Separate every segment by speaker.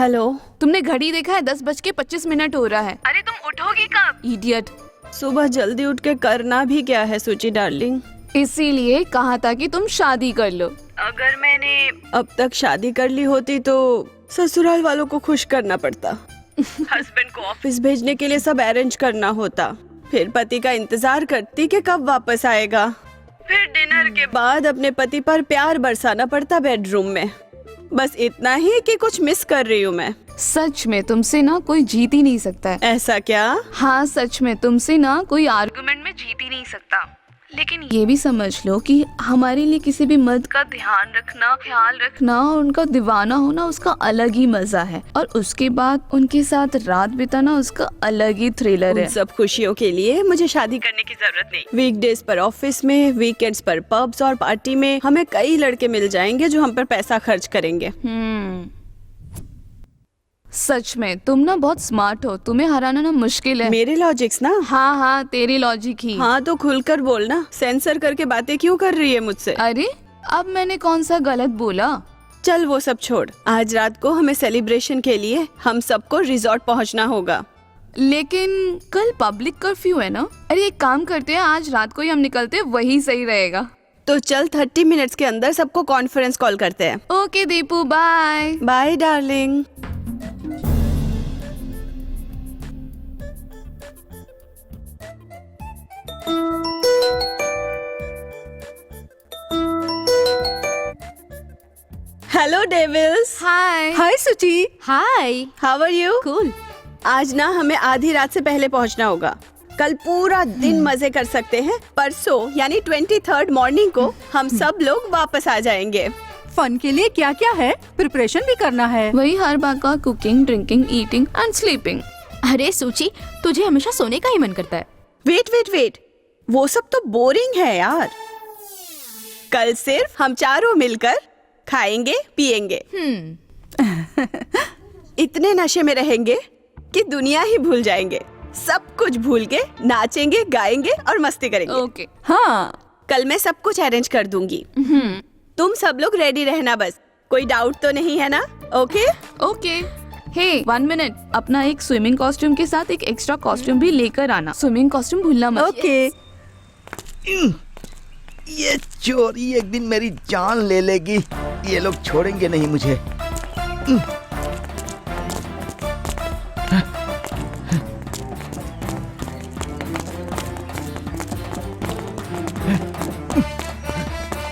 Speaker 1: Hello.
Speaker 2: तुमने घड़ी देखा है? 10:25 हो रहा है। अरे तुम उठोगी कब? इडियट।
Speaker 1: सुबह जल्दी उठ के करना भी क्या है सुची डार्लिंग?
Speaker 2: इसीलिए कहा था कि तुम शादी कर लो। अगर मैंने
Speaker 1: अब तक शादी कर ली होती तो ससुराल वालों को खुश करना पड़ता।
Speaker 2: हस्बैंड को
Speaker 1: ऑफिस भेजने के लिए सब अरेंज करना होता, फिर पति का इंतजार करती कि कब वापस आएगा,
Speaker 2: फिर डिनर के
Speaker 1: बाद अपने पति पर प्यार बरसाना पड़ता बेडरूम में। बस इतना ही कि कुछ मिस कर रही हूँ मैं।
Speaker 2: सच में तुमसे ना कोई जीत ही नहीं सकता है।
Speaker 1: ऐसा क्या?
Speaker 2: हाँ सच में तुमसे ना कोई आर्गुमेंट में जीत ही नहीं सकता। लेकिन ये भी समझ लो कि हमारे लिए किसी भी मर्द का ध्यान रखना, ख्याल रखना और उनका दीवाना होना उसका अलग ही मजा है। और उसके बाद उनके साथ रात बिताना उसका अलग ही थ्रिलर है।
Speaker 1: उन सब खुशियों के लिए मुझे शादी करने की जरूरत नहीं। वीकडेज पर ऑफिस में, वीकेंड्स पर पब्स और पार्टी में हमें कई लड़के मिल जाएंगे जो हम पर पैसा खर्च करेंगे।
Speaker 2: सच में तुम ना बहुत स्मार्ट हो, तुम्हें हराना ना मुश्किल है।
Speaker 1: मेरे लॉजिक्स ना?
Speaker 2: हाँ हाँ तेरी लॉजिक ही।
Speaker 1: हाँ तो खुलकर बोलना, सेंसर करके बातें क्यों कर रही है मुझसे?
Speaker 2: अरे अब मैंने कौन सा गलत बोला?
Speaker 1: चल वो सब छोड़, आज रात को हमें सेलिब्रेशन के लिए हम सबको रिजॉर्ट पहुंचना होगा।
Speaker 2: लेकिन कल पब्लिक कर्फ्यू है ना। अरे एक काम करते हैं, आज रात को ही हम निकलते हैं, वही सही रहेगा।
Speaker 1: तो चल 30 मिनट्स के अंदर सबको कॉन्फ्रेंस कॉल करते हैं।
Speaker 2: Okay Deepu, bye
Speaker 1: bye darling. Hello devils.
Speaker 2: Hi.
Speaker 1: Hi Suchi.
Speaker 2: Hi.
Speaker 1: How are you?
Speaker 2: Cool.
Speaker 1: आज ना हमें आधी रात से पहले पहुंचना होगा। कल पूरा दिन मजे कर सकते हैं। परसों यानी 23rd मॉर्निंग को हम सब लोग वापस आ जाएंगे।
Speaker 3: फन के लिए क्या क्या है? प्रिपरेशन भी करना है।
Speaker 2: वही हर बात का, cooking, drinking, eating and sleeping.
Speaker 4: अरे सूची, तुझे हमेशा सोने का ही मन करता है।
Speaker 1: वेट, वो सब तो बोरिंग है यार। कल सिर्फ हम चारों मिलकर खाएंगे पिएंगे। इतने नशे में रहेंगे कि दुनिया ही भूल जाएंगे। सब कुछ भूल के नाचेंगे, गाएंगे और मस्ती करेंगे।
Speaker 2: ओके।
Speaker 1: हाँ, कल मैं सब कुछ अरेंज कर दूंगी। तुम सब लोग रेडी रहना, बस कोई डाउट तो नहीं है ना? Okay
Speaker 2: okay. हे 1 मिनट, अपना एक स्विमिंग कॉस्ट्यूम के साथ एक एक्स्ट्रा कॉस्ट्यूम भी लेकर आना। स्विमिंग कॉस्ट्यूम भूलना मत।
Speaker 1: ओके।
Speaker 5: ये चोरी एक दिन मेरी जान ले लेगी। ये लोग छोड़ेंगे नहीं मुझे।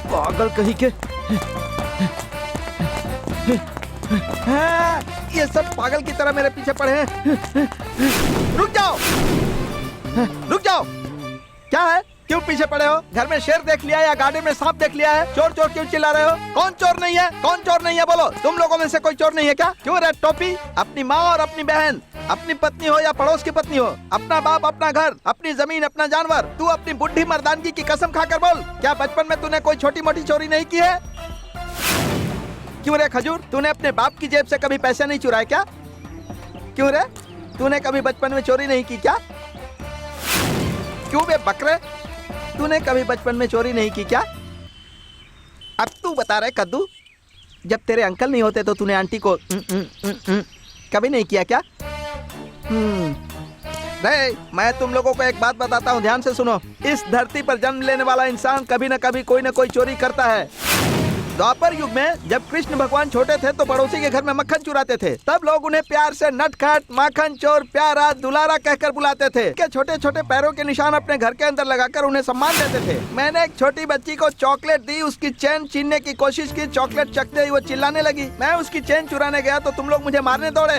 Speaker 5: पागल कहीं के। ये सब पागल की तरह मेरे पीछे पड़े हैं। रुक जाओ, रुक जाओ। क्या है? क्यों पीछे पड़े हो? घर में शेर देख लिया या गार्डन में सांप देख लिया है? चोर चोर क्यों चिल्ला रहे हो? कौन चोर नहीं है? कौन चोर नहीं है बोलो? तुम लोगों में से कोई चोर नहीं है क्या? क्यों रेड टोपी? अपनी माँ और अपनी बहन, अपनी पत्नी हो या पड़ोस की पत्नी हो, अपना बाप, अपना घर, अपनी जमीन, अपना जानवर, तू अपनी बुढ़ी मर्दानगी की कसम खाकर बोल, क्या बचपन में तूने कोई छोटी मोटी चोरी नहीं की है? क्यों रे खजूर, तूने अपने बाप की जेब से कभी पैसे नहीं चुराए क्या? क्यों रे, तूने कभी बचपन में चोरी नहीं की क्या? क्यों बे बकरे, तूने कभी बचपन में चोरी नहीं की क्या? अब तू बता रहे कद्दू, जब तेरे अंकल नहीं होते तो तूने आंटी को कभी नहीं किया क्या? नहीं, मैं तुम लोगों को एक बात बताता हूँ, ध्यान से सुनो। इस धरती पर जन्म लेने वाला इंसान कभी न कभी कोई न कोई चोरी करता है। द्वापर युग में जब कृष्ण भगवान छोटे थे तो पड़ोसी के घर में मक्खन चुराते थे। तब लोग उन्हें प्यार से नटखट, माखन चोर, प्यारा, दुलारा कहकर बुलाते थे। के छोटे छोटे पैरों के निशान अपने घर के अंदर लगाकर उन्हें सम्मान देते थे। मैंने एक छोटी बच्ची को चॉकलेट दी, उसकी चेन छीनने की कोशिश की, चॉकलेट चखते ही वो चिल्लाने लगी। मैं उसकी चेन चुराने गया तो तुम लोग मुझे मारने दौड़े।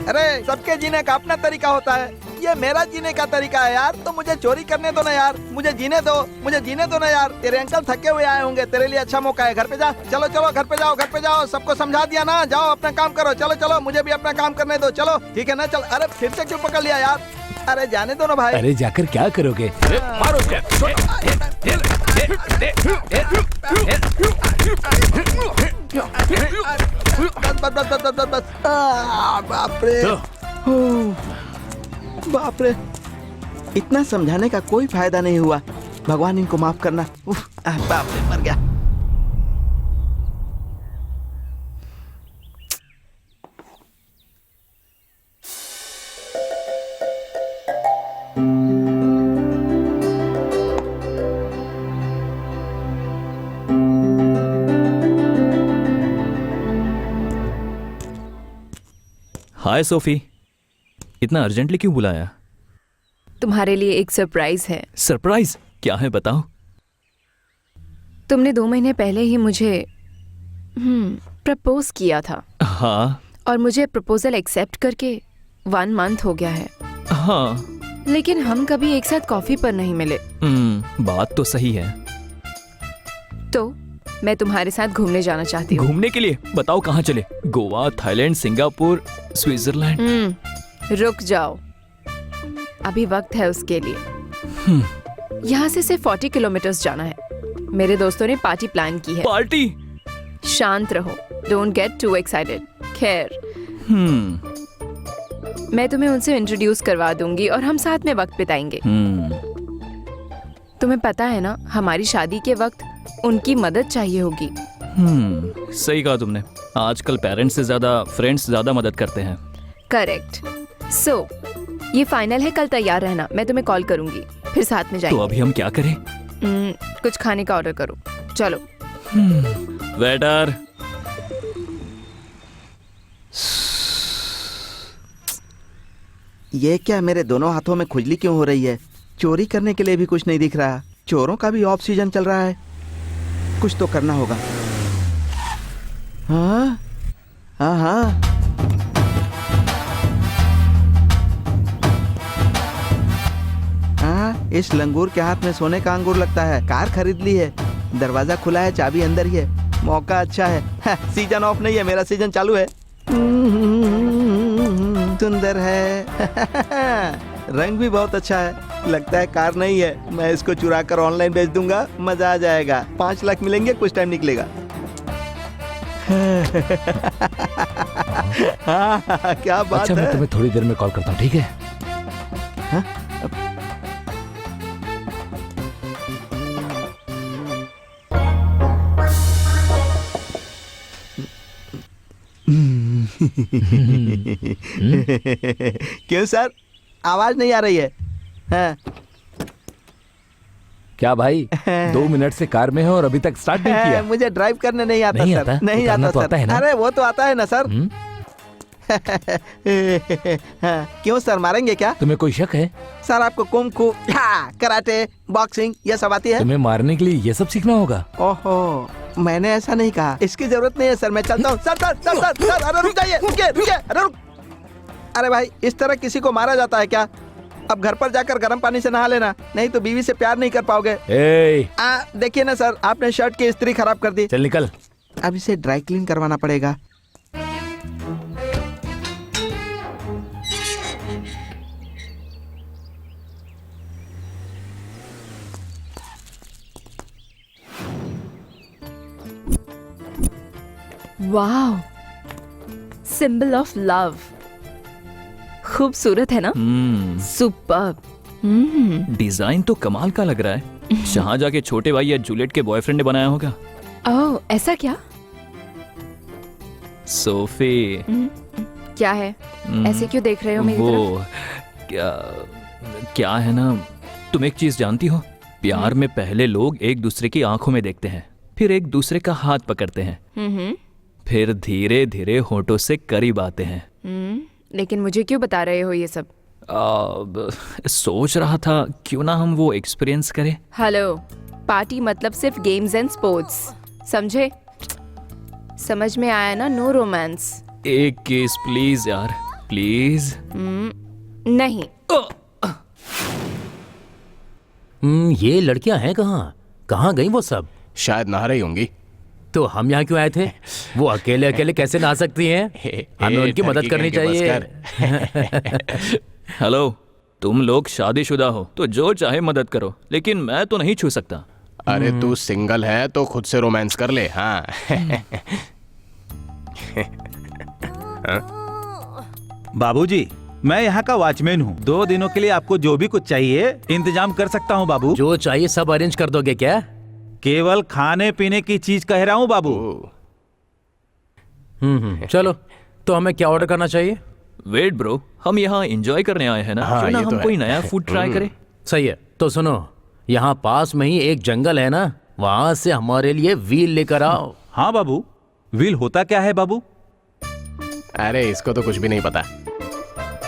Speaker 5: अरे सबके जीने का अपना तरीका होता है, ये मेरा जीने का तरीका है यार, तो मुझे चोरी करने दो ना यार, मुझे जीने दो, मुझे जीने दो ना यार। तेरे अंकल थके हुए आए होंगे, तेरे लिए अच्छा मौका है, घर पे जा। चलो चलो घर पे जाओ, घर पे जाओ, सबको समझा दिया ना, जाओ अपना काम करो। चलो चलो, मुझे भी अपना काम करने दो, चलो ठीक है ना? चल। अरे फिर से क्यों पकड़ लिया यार? अरे जाने दो ना भाई।
Speaker 6: अरे जाकर क्या करोगे? मारो
Speaker 5: बस। बाप रे, बाप रे, इतना समझाने का कोई फायदा नहीं हुआ। भगवान इनको माफ करना। बाप रे, मर गया।
Speaker 7: हाय सोफी, इतना अर्जेंटली क्यों बुलाया?
Speaker 8: तुम्हारे लिए एक सरप्राइज है।
Speaker 7: सरप्राइज? क्या है बताओ।
Speaker 8: तुमने 2 महीने पहले ही मुझे प्रपोज किया था।
Speaker 7: हाँ
Speaker 8: और मुझे प्रपोजल एक्सेप्ट करके 1 मंथ हो गया है।
Speaker 7: हाँ।
Speaker 8: लेकिन हम कभी एक साथ कॉफी पर नहीं मिले।
Speaker 7: बात तो सही है।
Speaker 8: तो मैं तुम्हारे साथ घूमने जाना चाहती हूँ।
Speaker 7: घूमने के लिए? बताओ कहाँ चले? Goa, Thailand, Singapore, Switzerland?
Speaker 8: रुक जाओ, अभी वक्त है उसके लिए। यहाँ से सिर्फ 40 किलोमीटर्स जाना है। मेरे दोस्तों ने पार्टी प्लान की है।
Speaker 7: पार्टी?
Speaker 8: शांत रहो, डोंट गेट टू एक्साइटेड। खैर, मैं तुम्हें उनसे इंट्रोड्यूस करवा दूंगी और हम साथ में वक्त बिताएंगे। तुम्हें पता है ना, हमारी शादी के वक्त उनकी मदद चाहिए होगी।
Speaker 7: सही कहा तुमने। आजकल पेरेंट्स से ज्यादा फ्रेंड्स ज्यादा मदद करते हैं।
Speaker 8: करेक्ट। सो ये फाइनल है, कल तैयार रहना। मैं तुम्हें कॉल करूंगी, फिर साथ में जाएंगे।
Speaker 7: तो अभी हम क्या करें?
Speaker 8: कुछ खाने का ऑर्डर करो। चलो।
Speaker 7: वेटर।
Speaker 5: ये क्या, मेरे दोनों हाथों में खुजली क्यों हो रही है? चोरी करने के लिए भी कुछ नहीं दिख रहा। चोरों का भी ऑफ सीजन चल रहा है। कुछ तो करना होगा। हाँ हाँ हाँ। हाँ, इस लंगूर के हाथ में सोने का अंगूर लगता है। कार खरीद ली है, दरवाजा खुला है, चाबी अंदर ही है। मौका अच्छा है। सीजन ऑफ नहीं है, मेरा सीजन चालू है। सुंदर है। रंग भी बहुत अच्छा है। लगता है कार नहीं है। मैं इसको चुरा कर ऑनलाइन बेच दूंगा, मजा आ जाएगा। 5 लाख मिलेंगे, कुछ टाइम निकलेगा। क्या बात
Speaker 6: अच्छा,
Speaker 5: है।
Speaker 6: मैं तुम्हें थोड़ी देर में कॉल करता हूँ, ठीक है?
Speaker 5: हाँ? क्यों सर, आवाज नहीं आ रही है? हाँ।
Speaker 6: क्या भाई, 2 मिनट से कार में हो और अभी तक स्टार्ट नहीं किया?
Speaker 5: मुझे ड्राइव करने नहीं आता
Speaker 6: नहीं
Speaker 5: सर।
Speaker 6: आता?
Speaker 5: नहीं
Speaker 6: उतरना
Speaker 5: आता
Speaker 6: तो
Speaker 5: सर।
Speaker 6: आता है ना?
Speaker 5: अरे वो तो आता है ना सर। हाँ, क्यों सर, मारेंगे क्या?
Speaker 6: तुम्हें कोई शक है?
Speaker 5: सर आपको कुंग-फू, कराटे, बॉक्सिंग ये सब आती है?
Speaker 6: तुम्हें मारने के लिए ये सब सीखना होगा।
Speaker 5: ओहो, मैंने ऐसा नहीं कहा। इसकी जरूरत नहीं है सर, मैं चलता हूँ। Sir sir sir sir sir, अरे रुक जाइए, रुकिए रुकिए, अरे रुक। अरे भाई, इस तरह किसी को मारा जाता है क्या? अब घर पर जाकर गर्म पानी से नहा लेना, नहीं तो बीवी से प्यार नहीं कर पाओगे। देखिए ना सर, आपने शर्ट की इस्त्री खराब कर दी।
Speaker 6: चल निकल।
Speaker 5: अब इसे ड्राई क्लीन करवाना पड़ेगा।
Speaker 8: वाह, सिंबल ऑफ लव। खूबसूरत है ना? सुपर्ब।
Speaker 7: डिजाइन तो कमाल का लग रहा है। शाहजहां के छोटे भाई या जूलियट के बॉयफ्रेंड ने बनाया होगा।
Speaker 8: ओह, ऐसा क्या?
Speaker 7: सोफी।
Speaker 8: क्या है? ऐसे क्यों देख रहे हो मेरी
Speaker 7: वो
Speaker 8: तरफ?
Speaker 7: क्या है ना, तुम एक चीज जानती हो? प्यार में पहले लोग एक दूसरे की आंखों में देखते हैं, फिर एक दूसरे का हाथ पकड़ते हैं, फिर धीरे धीरे होठों से करीब आते हैं।
Speaker 8: लेकिन मुझे क्यों बता रहे हो ये सब?
Speaker 7: सोच रहा था क्यों ना हम वो एक्सपीरियंस करें।
Speaker 8: हेलो, पार्टी मतलब सिर्फ गेम्स एंड स्पोर्ट्स, समझे? समझ में आया ना? No romance.
Speaker 7: एक किस प्लीज यार, प्लीज।
Speaker 8: नहीं।
Speaker 6: ये लड़कियां हैं कहाँ? कहाँ गई वो सब?
Speaker 9: शायद नहा रही होंगी।
Speaker 6: तो हम यहाँ क्यों आए थे? वो अकेले अकेले कैसे नहा सकती हैं? हमें उनकी मदद करनी चाहिए।
Speaker 7: हेलो, तुम लोग शादीशुदा हो तो जो चाहे मदद करो, लेकिन मैं तो नहीं छू सकता।
Speaker 9: अरे तू सिंगल है तो खुद से रोमांस कर ले। हाँ।
Speaker 10: बाबूजी, मैं यहाँ का वॉचमैन हूँ। 2 दिनों के लिए आपको जो भी कुछ चाहिए इंतजाम कर सकता हूँ बाबू।
Speaker 6: जो चाहिए सब अरेंज कर दोगे क्या?
Speaker 10: केवल खाने पीने की चीज कह रहा हूँ बाबू।
Speaker 6: चलो, तो हमें क्या ऑर्डर करना चाहिए?
Speaker 7: वेट ब्रो, हम यहाँ एंजॉय करने आए हैं ना।
Speaker 9: हाँ,
Speaker 7: क्यों ना
Speaker 9: ये तो
Speaker 7: हम
Speaker 9: है।
Speaker 7: कोई नया फूड ट्राई करें।
Speaker 6: सही है। तो सुनो, यहाँ पास में ही एक जंगल है ना, वहां से हमारे लिए व्हील लेकर आओ।
Speaker 10: हाँ बाबू, व्हील होता क्या है बाबू?
Speaker 9: अरे इसको तो कुछ भी नहीं पता।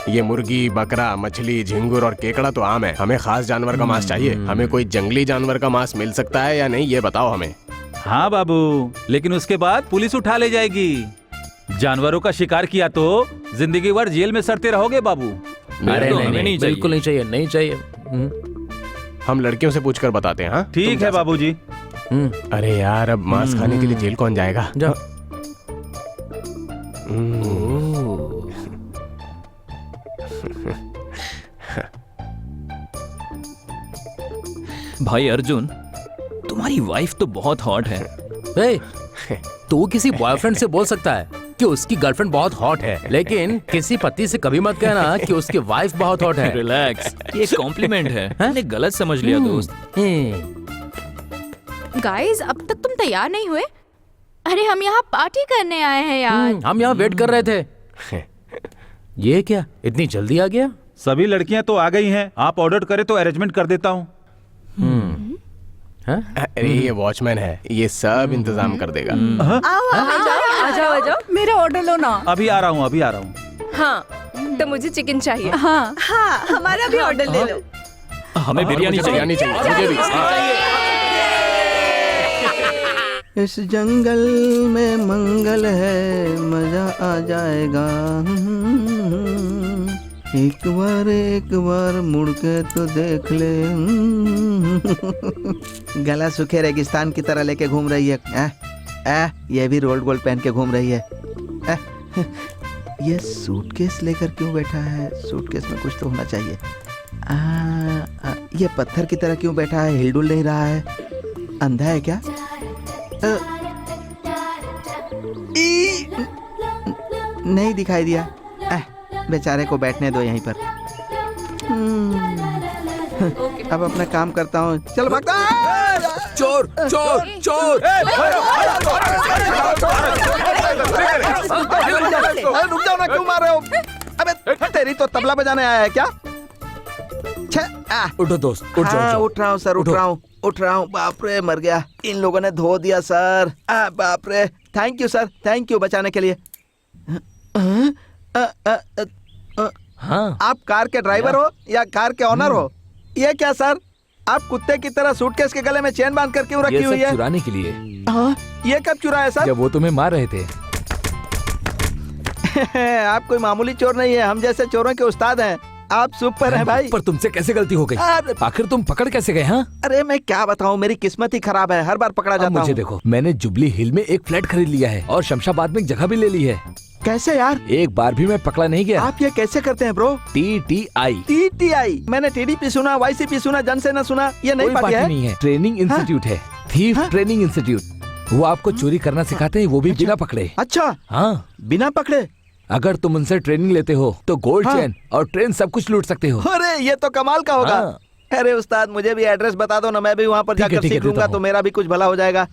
Speaker 9: ये मुर्गी, बकरा, मछली, झिंगुर और केकड़ा तो आम है। हमें खास जानवर का मांस चाहिए। हमें कोई जंगली जानवर का मांस मिल सकता है या नहीं, ये बताओ हमें।
Speaker 10: हाँ बाबू, लेकिन उसके बाद पुलिस उठा ले जाएगी। जानवरों का शिकार किया तो जिंदगी भर जेल में सड़ते रहोगे बाबू।
Speaker 6: अरे
Speaker 7: तो
Speaker 6: नहीं,
Speaker 7: हमें
Speaker 6: नहीं,
Speaker 7: चाहिए।
Speaker 6: बिल्कुल नहीं चाहिए, नहीं चाहिए।
Speaker 9: हम लड़कियों से पूछकर बताते हैं। हाँ
Speaker 10: ठीक है बाबूजी।
Speaker 9: अरे यार, अब मांस खाने के लिए जेल कौन जाएगा?
Speaker 6: जा।
Speaker 7: भाई अर्जुन, तुम्हारी वाइफ तो बहुत हॉट है।
Speaker 6: ए, तू किसी बॉयफ्रेंड से बोल सकता है कि उसकी गर्लफ्रेंड बहुत हॉट है, लेकिन किसी पति से कभी मत कहना कि उसकी वाइफ बहुत हॉट है।
Speaker 7: रिलैक्स, ये कॉम्प्लीमेंट है। मैंने गलत समझ लिया दोस्त।
Speaker 4: गाइस, अब तक तुम तैयार नहीं हुए? अरे हम यहाँ पार्टी करने आए हैं यार।
Speaker 6: हम यहाँ वेट कर रहे थे। ये क्या इतनी जल्दी आ गया?
Speaker 10: सभी लड़कियां तो आ गई हैं। आप ऑर्डर करें तो अरेंजमेंट कर देता हूँ।
Speaker 9: अरे ये वॉचमैन है, ये सब इंतजाम कर देगा।
Speaker 8: आ जाओ।
Speaker 3: मेरा ऑर्डर लो ना।
Speaker 10: अभी आ रहा हूँ।
Speaker 8: हाँ, तो मुझे चिकन चाहिए।
Speaker 3: हाँ,
Speaker 1: हाँ, हमारा भी ऑर्डर ले लो।
Speaker 7: हमें बिरयानी चाहिए।
Speaker 9: मुझे भी।
Speaker 5: इस जंगल में मंगल है, मजा आ जाएगा। एक बार मुड़ के तो देख ले। गला सूखे रेगिस्तान की तरह लेके घूम रही है। ये भी रोल्ड गोल्ड पहन के घूम रही है। ये सूटकेस लेकर क्यों बैठा है? सूटकेस में कुछ तो होना चाहिए। ये पत्थर की तरह क्यों बैठा है? हिलडुल नहीं रहा है? अंधा है क्या? नहीं दिखाई दिया। बेचारे को बैठने दो यहीं पर। अब अपना काम करता हूँ। चलो भागता।
Speaker 6: चोर चोर चोर!
Speaker 5: रुक जाओ ना, क्यों मार रहे हो? अबे तेरी तो तबला बजाने आया है क्या?
Speaker 6: उठो दोस्त, उठ
Speaker 5: हाँ,
Speaker 6: जाओ।
Speaker 5: उठ रहा हूँ सर, उठ रहा हूँ। बाप रे, मर गया। इन लोगों ने धो दिया सर। बाप रे, thank you sir, thank you बचाने के लिए।
Speaker 6: हाँ,
Speaker 5: आप कार के ड्राइवर हो या कार के ऑनर हो? ये क्या सर, आप कुत्ते की तरह सूटकेस के गले में चेन बांध कर क्यों रखी हुई है?
Speaker 6: चुराने के लिए।
Speaker 5: हाँ, ये कब चुराया सर?
Speaker 6: जब वो तुम्हें मार रहे थे।
Speaker 5: आप कोई मामूली चोर नहीं है, हम जैसे चोरों के उस्ताद हैं। आप सुपर हैं भाई।
Speaker 6: पर तुमसे कैसे गलती हो गई? आखिर तुम पकड़ कैसे गए? हाँ,
Speaker 5: अरे मैं क्या बताऊं, मेरी किस्मत ही खराब है, हर बार पकड़ा जाता हूं।
Speaker 6: मुझे देखो, मैंने जुबली हिल में एक फ्लैट खरीद लिया है और शमशाबाद में एक जगह भी ले ली है।
Speaker 5: कैसे यार?
Speaker 6: एक बार भी मैं पकड़ा नहीं गया।
Speaker 5: आप ये कैसे करते हैं ब्रो?
Speaker 6: TTI।
Speaker 5: TTI? मैंने TDP सुना, YCP सुना, जनसेना सुना, ये नहीं
Speaker 6: कोई
Speaker 5: पार्टी है?
Speaker 6: नहीं है, ट्रेनिंग इंस्टीट्यूट है। Thief training institute. वो आपको चोरी करना सिखाते हैं, वो भी बिना पकड़े।
Speaker 5: अच्छा,
Speaker 6: हाँ,
Speaker 5: बिना पकड़े?
Speaker 6: अगर तुम उनसे ट्रेनिंग लेते हो तो गोल्ड
Speaker 5: हाँ।
Speaker 6: चेन और ट्रेन सब कुछ लूट सकते हो।
Speaker 5: अरे ये तो कमाल का होगा।
Speaker 6: हाँ।
Speaker 5: अरे उस्ताद, मुझे भी एड्रेस बता दो ना, मैं भी वहाँ पर
Speaker 6: ठीक है,
Speaker 5: जाकर
Speaker 6: ठीक है,
Speaker 5: सीख लूंगा,
Speaker 6: देता
Speaker 5: तो
Speaker 6: हूँ।
Speaker 5: मेरा भी कुछ भला हो जाएगा।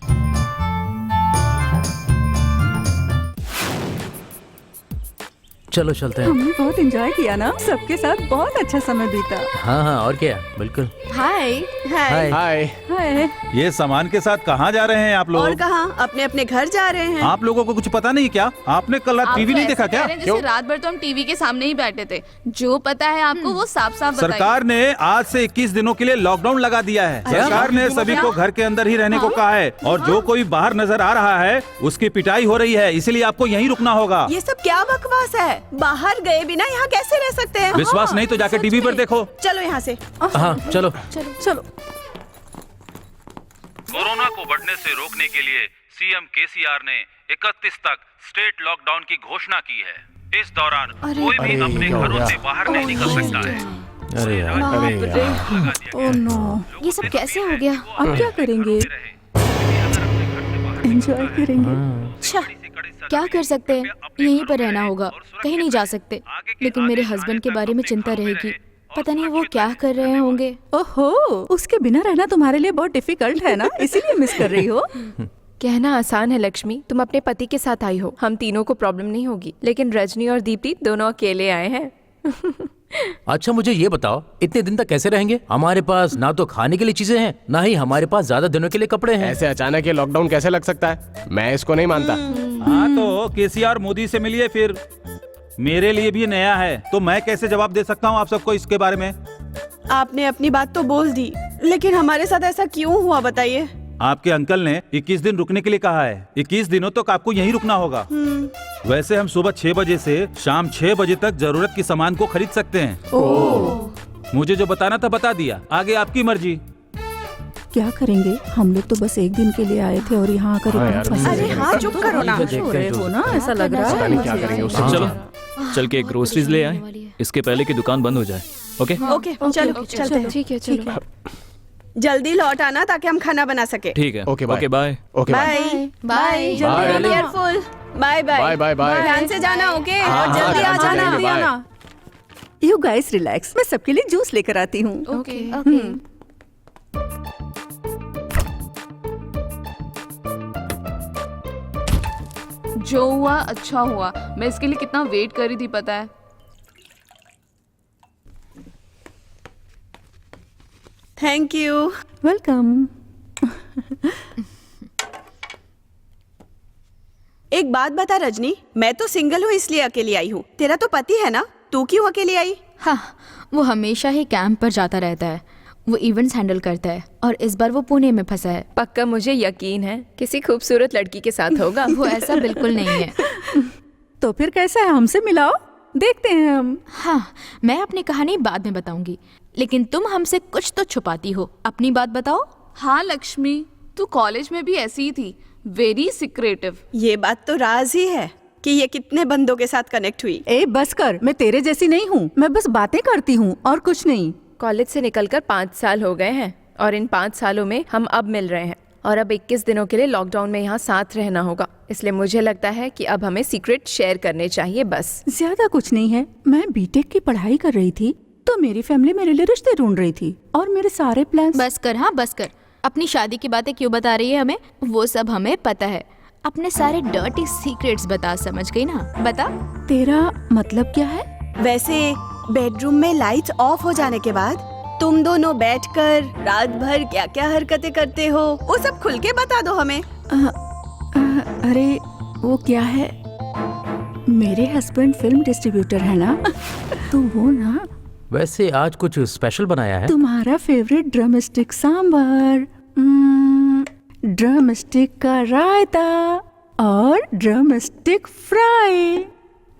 Speaker 6: चलो चलते हैं।
Speaker 3: हमने बहुत एंजॉय किया ना, सबके साथ बहुत अच्छा समय बीता।
Speaker 6: हाँ हाँ, और क्या, बिल्कुल।
Speaker 4: हाय।
Speaker 6: हाय।
Speaker 9: हाय।
Speaker 3: हाय।
Speaker 10: ये सामान के साथ कहाँ जा रहे हैं आप
Speaker 1: और
Speaker 10: लोग?
Speaker 1: कहाँ, अपने अपने घर जा रहे हैं।
Speaker 10: आप लोगों को कुछ पता नहीं क्या? आपने कल रात टीवी नहीं देखा क्या?
Speaker 2: जैसे रात भर तो हम टीवी के सामने ही बैठे थे। जो पता है आपको वो साफ साफ बताइए।
Speaker 10: सरकार ने आज से 21 दिनों के लिए लॉकडाउन लगा दिया है। सरकार ने सभी को घर के अंदर ही रहने को कहा है और जो कोई बाहर नजर आ रहा है उसकी पिटाई हो रही है, इसलिए आपको यहीं रुकना होगा।
Speaker 1: ये सब क्या बकवास है? बाहर गए बिना यहाँ कैसे रह सकते हैं?
Speaker 10: विश्वास नहीं तो जाके टीवी पर देखो।
Speaker 1: चलो यहाँ से।
Speaker 6: हाँ, चलो।
Speaker 3: चलो।
Speaker 11: कोरोना को बढ़ने से रोकने के लिए सीएम केसीआर ने 31 तक स्टेट लॉकडाउन की घोषणा की है। इस दौरान कोई भी अपने घरों से बाहर नहीं निकल सकता है।
Speaker 6: अरे यार,
Speaker 3: ओह नो,
Speaker 4: ये सब कैसे हो गया?
Speaker 3: अब क्या करेंगे? एंजॉय करेंगे।
Speaker 4: अच्छा, क्या कर सकते हैं? यहीं पर रहना होगा, कहीं नहीं जा सकते। लेकिन मेरे हस्बैंड के बारे में चिंता रहेगी, पता नहीं वो क्या कर रहे होंगे।
Speaker 3: ओहो, उसके बिना रहना तुम्हारे लिए बहुत डिफिकल्ट है ना, इसीलिए मिस कर रही हो।
Speaker 8: कहना आसान है लक्ष्मी, तुम अपने पति के साथ आई हो, हम तीनों को प्रॉब्लम नहीं होगी। लेकिन रजनी और दीप्ति दोनों अकेले आए हैं।
Speaker 6: अच्छा मुझे ये बताओ, इतने दिन तक कैसे रहेंगे? हमारे पास ना तो खाने के लिए चीजें हैं, ना ही हमारे पास ज्यादा दिनों के लिए कपड़े हैं।
Speaker 9: ऐसे अचानक ये लॉकडाउन कैसे लग सकता है? मैं इसको नहीं मानता।
Speaker 10: हाँ तो केसीआर मोदी से मिलिए फिर। मेरे लिए भी नया है, तो मैं कैसे जवाब दे सकता हूँ आप सबको इसके बारे में?
Speaker 1: आपने अपनी बात तो बोल दी, लेकिन हमारे साथ ऐसा क्यों हुआ बताइए?
Speaker 10: आपके अंकल ने 21 दिन रुकने के लिए कहा है। 21 दिनों तक आपको यहीं रुकना होगा। वैसे हम सुबह 6 बजे से शाम 6 बजे तक जरूरत की सामान को खरीद सकते हैं। मुझे जो बताना था बता दिया, आगे आपकी मर्जी।
Speaker 3: क्या करेंगे? हम लोग तो बस एक दिन के लिए आए थे और यहाँ आकर इतना फंसे।
Speaker 1: अरे हाँ, चुप करो ना।
Speaker 3: हो रहे हो ना, ऐसा लग रहा
Speaker 9: पता नहीं
Speaker 3: है।
Speaker 9: क्या करेंगे उससे।
Speaker 7: चलो चल के ग्रोसरीज ले आए, इसके पहले कि दुकान बंद हो जाए। ओके
Speaker 1: ओके, चलो चलते हैं।
Speaker 8: ठीक है चलो।
Speaker 1: जल्दी लौट आना ताकि हम खाना बना सके।
Speaker 7: ठीक है।
Speaker 9: Okay, bye.
Speaker 7: Okay bye.
Speaker 9: Okay bye.
Speaker 1: Bye
Speaker 8: bye.
Speaker 1: जल्दी careful. Bye bye
Speaker 9: bye bye bye.
Speaker 1: ध्यान से जाना, ओके?
Speaker 9: हाँ,
Speaker 1: और जल्दी
Speaker 9: हाँ,
Speaker 1: आ जाना।
Speaker 9: जल्दी बाय।
Speaker 3: यू गाइस रिलैक्स, मैं सबके लिए जूस लेकर आती हूँ।
Speaker 8: ओके।
Speaker 2: जो हुआ अच्छा हुआ, मैं इसके लिए कितना वेट कर रही थी पता है।
Speaker 1: Thank you.
Speaker 3: वेलकम।
Speaker 1: एक बात बता रजनी, मैं तो सिंगल हूँ इसलिए अकेली आई हूँ। तेरा तो पति है ना, तू क्यों अकेली आई?
Speaker 4: हाँ, वो हमेशा ही कैंप पर जाता रहता है। वो इवेंट्स हैंडल करता है और इस बार वो पुणे में फंसा है।
Speaker 8: पक्का मुझे यकीन है किसी खूबसूरत लड़की के साथ होगा।
Speaker 4: वो ऐसा बिल्कुल नहीं है।
Speaker 3: तो फिर कैसा है, हमसे मिलाओ, देखते हैं हम।
Speaker 4: हाँ, मैं अपनी कहानी बाद में बताऊंगी, लेकिन तुम हमसे कुछ तो छुपाती हो। अपनी बात बताओ।
Speaker 2: हाँ लक्ष्मी, तू कॉलेज में भी ऐसी ही थी, वेरी सिक्रेटिव।
Speaker 1: ये बात तो राज ही है कि ये कितने बंदों के साथ कनेक्ट हुई।
Speaker 3: ए बस कर, मैं तेरे जैसी नहीं हूँ, मैं बस बातें करती हूँ और कुछ नहीं।
Speaker 8: कॉलेज से निकलकर 5 साल हो गए हैं और इन 5 सालों में हम अब मिल रहे हैं और अब 21 दिनों के लिए लॉकडाउन में यहाँ साथ रहना होगा। इसलिए मुझे लगता है कि अब हमें सीक्रेट शेयर करने चाहिए बस।
Speaker 3: ज्यादा कुछ नहीं है। मैं बीटेक की पढ़ाई कर रही थी तो मेरी फैमिली मेरे लिए रिश्ते ढूंढ रही थी और मेरे सारे प्लान्स।
Speaker 4: बस कर, हाँ बस कर। अपनी शादी की बातें क्यों बता रही है हमें? वो सब हमें पता है। अपने सारे डर्टी सीक्रेट्स बता, समझ गई ना? बता।
Speaker 3: तेरा मतलब क्या है?
Speaker 1: वैसे बेडरूम में लाइट्स ऑफ हो जाने के बाद तुम दोनों बैठकर रात भर क्या क्या हरकतें करते हो, वो सब खुल के बता दो हमें।
Speaker 3: अरे वो क्या है, मेरे हस्बैंड फिल्म डिस्ट्रीब्यूटर है ना, तो वो ना।
Speaker 6: वैसे आज कुछ स्पेशल बनाया है?
Speaker 3: तुम्हारा favourite drum stick sambar, drum stick का रायता और drum stick fry.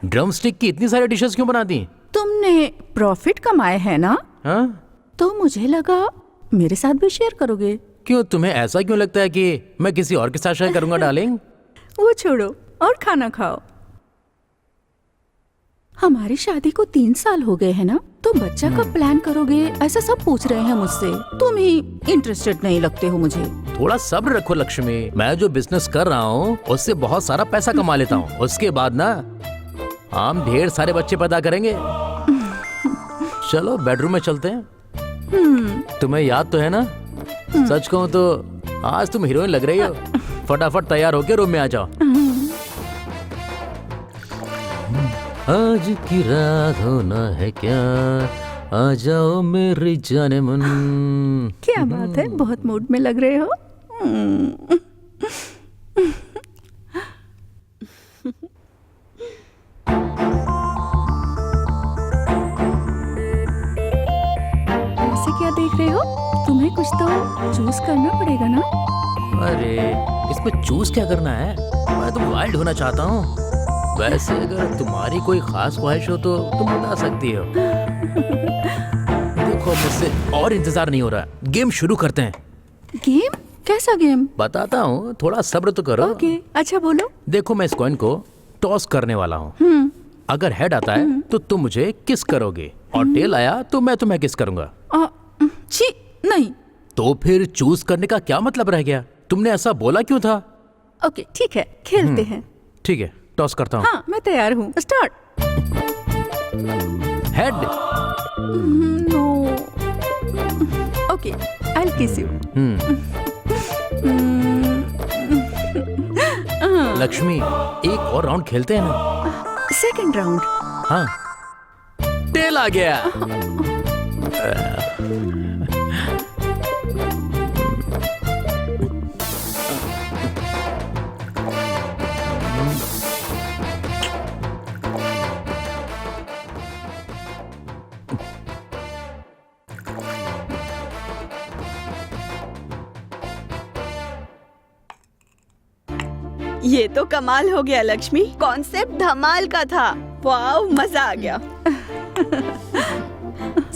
Speaker 6: Drum stick की इतनी सारी डिशेस क्यों बना दी?
Speaker 3: तुमने प्रॉफिट कमाए है ना,
Speaker 6: हाँ?
Speaker 3: तो मुझे लगा मेरे साथ भी शेयर करोगे।
Speaker 6: क्यों, तुम्हें ऐसा क्यों लगता है कि मैं किसी और के साथ शेयर करूंगा डार्लिंग?
Speaker 3: वो छोड़ो और खाना खाओ। हमारी शादी को 3 साल हो गए हैं ना, तो बच्चा कब प्लान करोगे ऐसा सब पूछ रहे हैं मुझसे। तुम ही इंटरेस्टेड नहीं लगते हो मुझे।
Speaker 6: थोड़ा सब्र रखो लक्ष्मी, मैं जो बिजनेस कर रहा हूँ उससे बहुत सारा पैसा कमा लेता हूँ। उसके बाद ना हम ढेर सारे बच्चे पैदा करेंगे। चलो बेडरूम में चलते हैं। तुम्हें याद तो है ना? सच कहूँ तो आज तुम हीरोइन लग रही हो। फटाफट तैयार होके रूम में आ जाओ। आज की रात होना है क्या, आ जाओ मेरी जाने मन।
Speaker 3: क्या बात है, बहुत मूड में लग रहे हो। ऐसे क्या देख रहे हो? तुम्हें कुछ तो चूज करना पड़ेगा ना।
Speaker 6: अरे इसमें चूज क्या करना है, मैं तो वाइल्ड होना चाहता हूँ। वैसे अगर तुम्हारी कोई खास ख्वाहिश हो तो तुम बता सकती हो। देखो मुझसे और इंतजार नहीं हो रहा, गेम शुरू करते हैं।
Speaker 3: गेम? कैसा गेम?
Speaker 6: बताता हूँ, थोड़ा सब्र तो करो।
Speaker 3: ओके, अच्छा बोलो।
Speaker 6: देखो मैं इस कॉइन को टॉस करने वाला हूँ। अगर हेड आता है तो तुम मुझे किस करोगे और टेल आया तो मैं तुम्हें किस करूंगा।
Speaker 3: छी नहीं।
Speaker 6: तो फिर चूज करने का क्या मतलब रह गया? तुमने ऐसा बोला क्यों था?
Speaker 3: ओके ठीक है, खेलते हैं।
Speaker 6: ठीक है, टॉस करता हूँ।
Speaker 3: हाँ मैं तैयार हूँ, start.
Speaker 6: Head.
Speaker 3: No. Okay, I will kiss you.
Speaker 6: Lakshmi एक और राउंड खेलते हैं ना?
Speaker 3: Second round.
Speaker 6: हाँ, टेल आ गया।
Speaker 1: ये तो कमाल हो गया लक्ष्मी, कॉन्सेप्ट धमाल का था। वाव, मजा आ गया।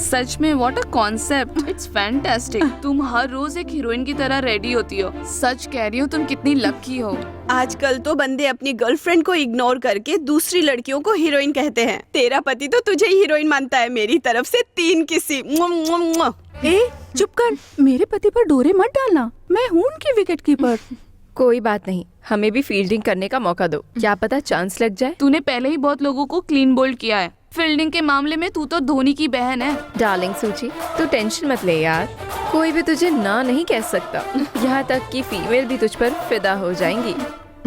Speaker 2: सच में what a concept, it's fantastic. तुम हर रोज एक हीरोइन की तरह रेडी होती हो। सच कह रही हो, तुम कितनी लकी हो।
Speaker 1: आजकल तो बंदे अपनी गर्लफ्रेंड को इग्नोर करके दूसरी लड़कियों को हीरोइन कहते हैं। तेरा पति तो तुझे हीरोइन मानता है। मेरी तरफ से 3 किसी।
Speaker 3: ए चुप कर, मेरे पति पर डोरे मत डालना, मैं हूँ उनकी विकेट कीपर।
Speaker 8: कोई बात नहीं, हमें भी फील्डिंग करने का मौका दो, क्या पता चांस लग जाए।
Speaker 2: तूने पहले ही बहुत लोगों को क्लीन बोल्ड किया है। फील्डिंग के मामले में तू तो धोनी की बहन है।
Speaker 8: डार्लिंग सूची, तू टेंशन मत ले यार, कोई भी तुझे ना नहीं कह सकता। यहाँ तक कि फीमेल भी तुझ पर फिदा हो जाएंगी।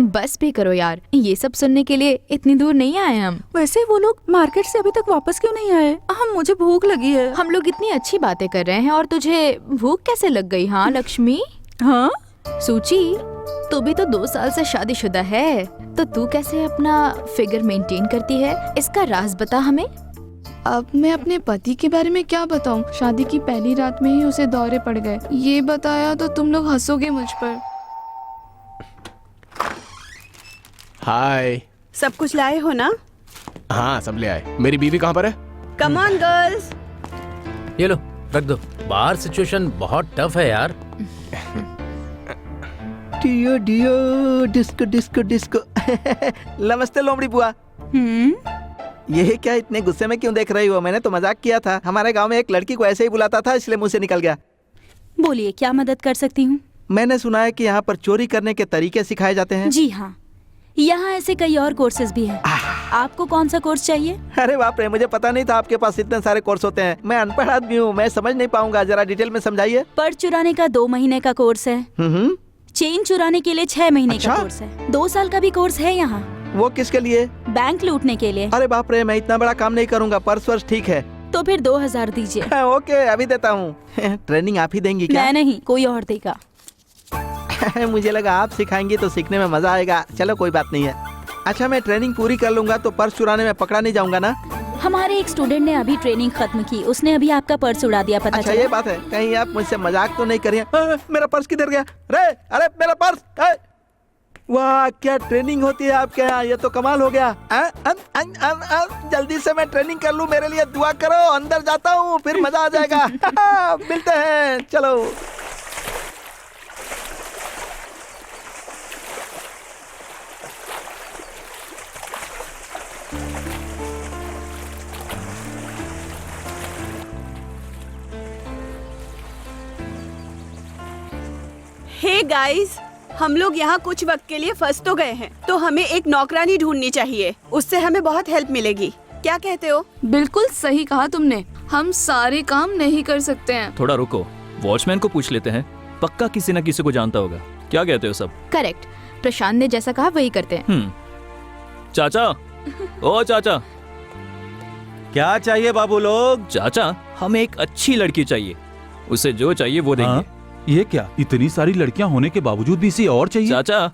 Speaker 4: बस भी करो यार, ये सब सुनने के लिए इतनी दूर नहीं आए हम।
Speaker 3: वैसे वो लोग मार्केट से अभी तक वापस क्यों नहीं आए? मुझे भूख लगी है।
Speaker 4: हम लोग इतनी अच्छी बातें कर रहे हैं और तुझे भूख कैसे लग गई? हाँ लक्ष्मी।
Speaker 3: हाँ
Speaker 4: सूची, तू भी तो 2 साल से शादीशुदा है, तो तू कैसे अपना फिगर मेंटेन करती है? इसका राज बता हमें।
Speaker 2: अब मैं अपने पति के बारे में क्या बताऊं? शादी की पहली रात में ही उसे दौरे पड़ गए। ये बताया तो तुम लोग हंसोगे मुझ पर।
Speaker 9: हाय।
Speaker 1: सब कुछ लाए हो ना?
Speaker 9: हाँ सब ले आए। मेरी बीवी कहाँ पर है?
Speaker 1: Come on girls.
Speaker 6: ये लो रख दो। बाहर सिचुएशन बहुत टफ है यार।
Speaker 5: डियो डियो डिस्को डिस्को डिस्को। नमस्ते लोमड़ी बुआ। ये क्या इतने गुस्से में क्यों देख रही हो? मैंने तो मजाक किया था। हमारे गांव में एक लड़की को ऐसे ही बुलाता था, इसलिए मुंह से निकल गया।
Speaker 3: बोलिए, क्या मदद कर सकती हूँ?
Speaker 5: मैंने सुना है कि यहाँ पर चोरी करने के तरीके सिखाए जाते हैं।
Speaker 3: जी हाँ, यहाँ ऐसे कई और कोर्सेज भी हैं। आपको कौन सा कोर्स चाहिए?
Speaker 5: अरे बाप रे, मुझे पता नहीं था आपके पास इतने सारे कोर्स होते हैं। मैं अनपढ़ आदमी हूँ, मैं समझ नहीं पाऊंगा। जरा डिटेल में समझाइए।
Speaker 3: पर्स चुराने का 2 महीने का कोर्स है। चेन चुराने के लिए 6 महीने का कोर्स है। 2 साल का भी कोर्स है यहाँ।
Speaker 5: वो किसके लिए?
Speaker 3: बैंक लूटने के लिए।
Speaker 5: अरे बाप रे, मैं इतना बड़ा काम नहीं करूँगा। पर्स वर्स ठीक है
Speaker 3: तो फिर 2000 दीजिए।
Speaker 5: ओके, अभी देता हूँ। ट्रेनिंग आप ही देंगी क्या?
Speaker 3: मैं नहीं, कोई और देगा।
Speaker 5: मुझे लगा आप सिखाएंगी तो सीखने में मजा आएगा। चलो कोई बात नहीं है। अच्छा, मैं ट्रेनिंग पूरी कर लूंगा तो पर्स चुराने में पकड़ा नहीं जाऊंगा ना?
Speaker 3: हमारे एक स्टूडेंट ने अभी ट्रेनिंग खत्म की, उसने अभी आपका पर्स उड़ा दिया। पता
Speaker 5: अच्छा
Speaker 3: चला?
Speaker 5: ये बात है। कहीं आप मुझसे मजाक तो नहीं कर रही हैं? मेरा पर्स किधर गया? अरे मेरा पर्स! वाह, क्या ट्रेनिंग होती है आपके यहाँ। ये तो कमाल हो गया। जल्दी से मैं ट्रेनिंग कर लूँ, मेरे लिए दुआ करो। अंदर जाता हूँ, फिर मजा आ जाएगा। मिलते हैं, चलो।
Speaker 1: हे गाइस, हम लोग यहाँ कुछ वक्त के लिए फंस तो गए हैं, तो हमें एक नौकरानी ढूंढनी चाहिए। उससे हमें बहुत हेल्प मिलेगी। क्या कहते हो?
Speaker 2: बिल्कुल सही कहा तुमने। हम सारे काम नहीं कर सकते हैं।
Speaker 7: थोड़ा रुको, वॉचमैन को पूछ लेते हैं, पक्का किसी न किसी को जानता होगा। क्या कहते हो सब?
Speaker 4: करेक्ट, प्रशांत ने जैसा कहा वही करते हैं।
Speaker 7: चाचा, ओ चाचा।
Speaker 10: क्या चाहिए बाबू लोग?
Speaker 7: चाचा, हमें एक अच्छी लड़की चाहिए, उसे जो चाहिए वो देंगे।
Speaker 10: हाँ? ये क्या, इतनी सारी लड़कियां होने के बावजूद भी इसी और चाहिए?
Speaker 7: चाचा,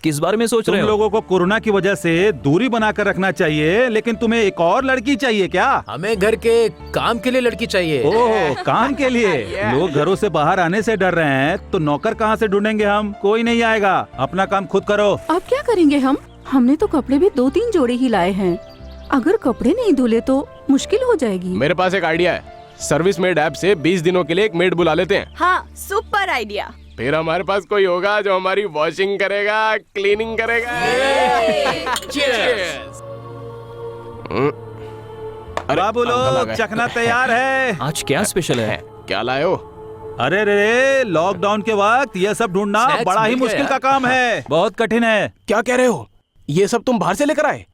Speaker 7: किस बारे में सोच रहे हो?
Speaker 10: तुम लोगों को कोरोना की वजह से दूरी बनाकर रखना चाहिए, लेकिन तुम्हें एक और लड़की चाहिए क्या?
Speaker 6: हमें घर के काम के लिए लड़की चाहिए।
Speaker 10: ओह, काम के लिए? लोग घरों से बाहर आने से डर रहे हैं, तो नौकर कहाँ से ढूंढेंगे हम? कोई नहीं आएगा। अपना काम खुद करो।
Speaker 3: अब क्या करेंगे हम? हमने तो कपड़े भी 2-3 जोड़े ही लाए हैं। अगर कपड़े नहीं धुले तो मुश्किल हो जाएगी।
Speaker 9: मेरे पास एक आइडिया है। सर्विस मेड ऐप से 20 दिनों के लिए एक मेड बुला लेते हैं।
Speaker 1: हाँ, सुपर आइडिया।
Speaker 9: फिर हमारे पास कोई होगा जो हमारी वॉशिंग करेगा, क्लीनिंग करेगा।
Speaker 10: बाबू लोग, चखना तैयार है।
Speaker 7: आज क्या स्पेशल है?
Speaker 9: क्या लाए हो?
Speaker 10: अरे रे, लॉकडाउन के वक्त ये सब ढूंढना बड़ा ही मुश्किल का काम है। बहुत कठिन है।
Speaker 9: क्या कह रहे हो? ये सब तुम बाहर से लेकर आए?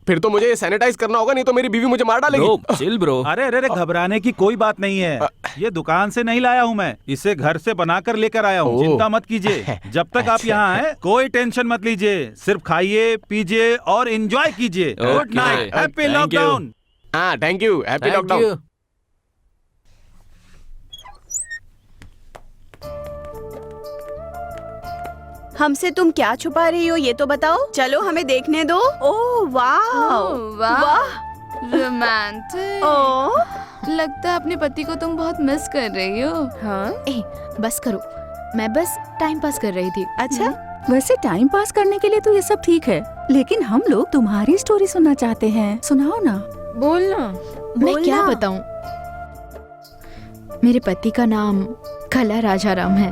Speaker 9: फिर तो मुझे सैनिटाइज करना होगा, नहीं तो मेरी बीवी मुझे मार डालेगी।
Speaker 7: Chill bro.
Speaker 10: अरे घबराने की कोई बात नहीं है। ये दुकान से नहीं लाया हूँ मैं, इसे घर से बनाकर लेकर आया हूँ। चिंता मत कीजिए। जब तक आप यहाँ हैं, कोई टेंशन मत लीजिए। सिर्फ खाइए, पीजिए और एंजॉय कीजिए। Good night, happy lockdown.
Speaker 9: हाँ, थैंक यू, हैप्पी लॉकडाउन।
Speaker 1: हमसे तुम क्या छुपा रही हो, ये तो बताओ। चलो हमें देखने दो। ओह वाह,
Speaker 2: रोमांटिक।
Speaker 1: ओह,
Speaker 2: लगता है अपने पति को तुम बहुत मिस कर रही हो।
Speaker 8: हाँ,
Speaker 4: ए, बस करो, मैं बस टाइम पास कर रही थी।
Speaker 1: अच्छा,
Speaker 3: वैसे टाइम पास करने के लिए तो ये सब ठीक है, लेकिन हम लोग तुम्हारी स्टोरी सुनना चाहते हैं। सुनाओ ना।
Speaker 8: बोलना।
Speaker 4: मैं क्या बताऊं? मेरे पति का नाम खला राजाराम है।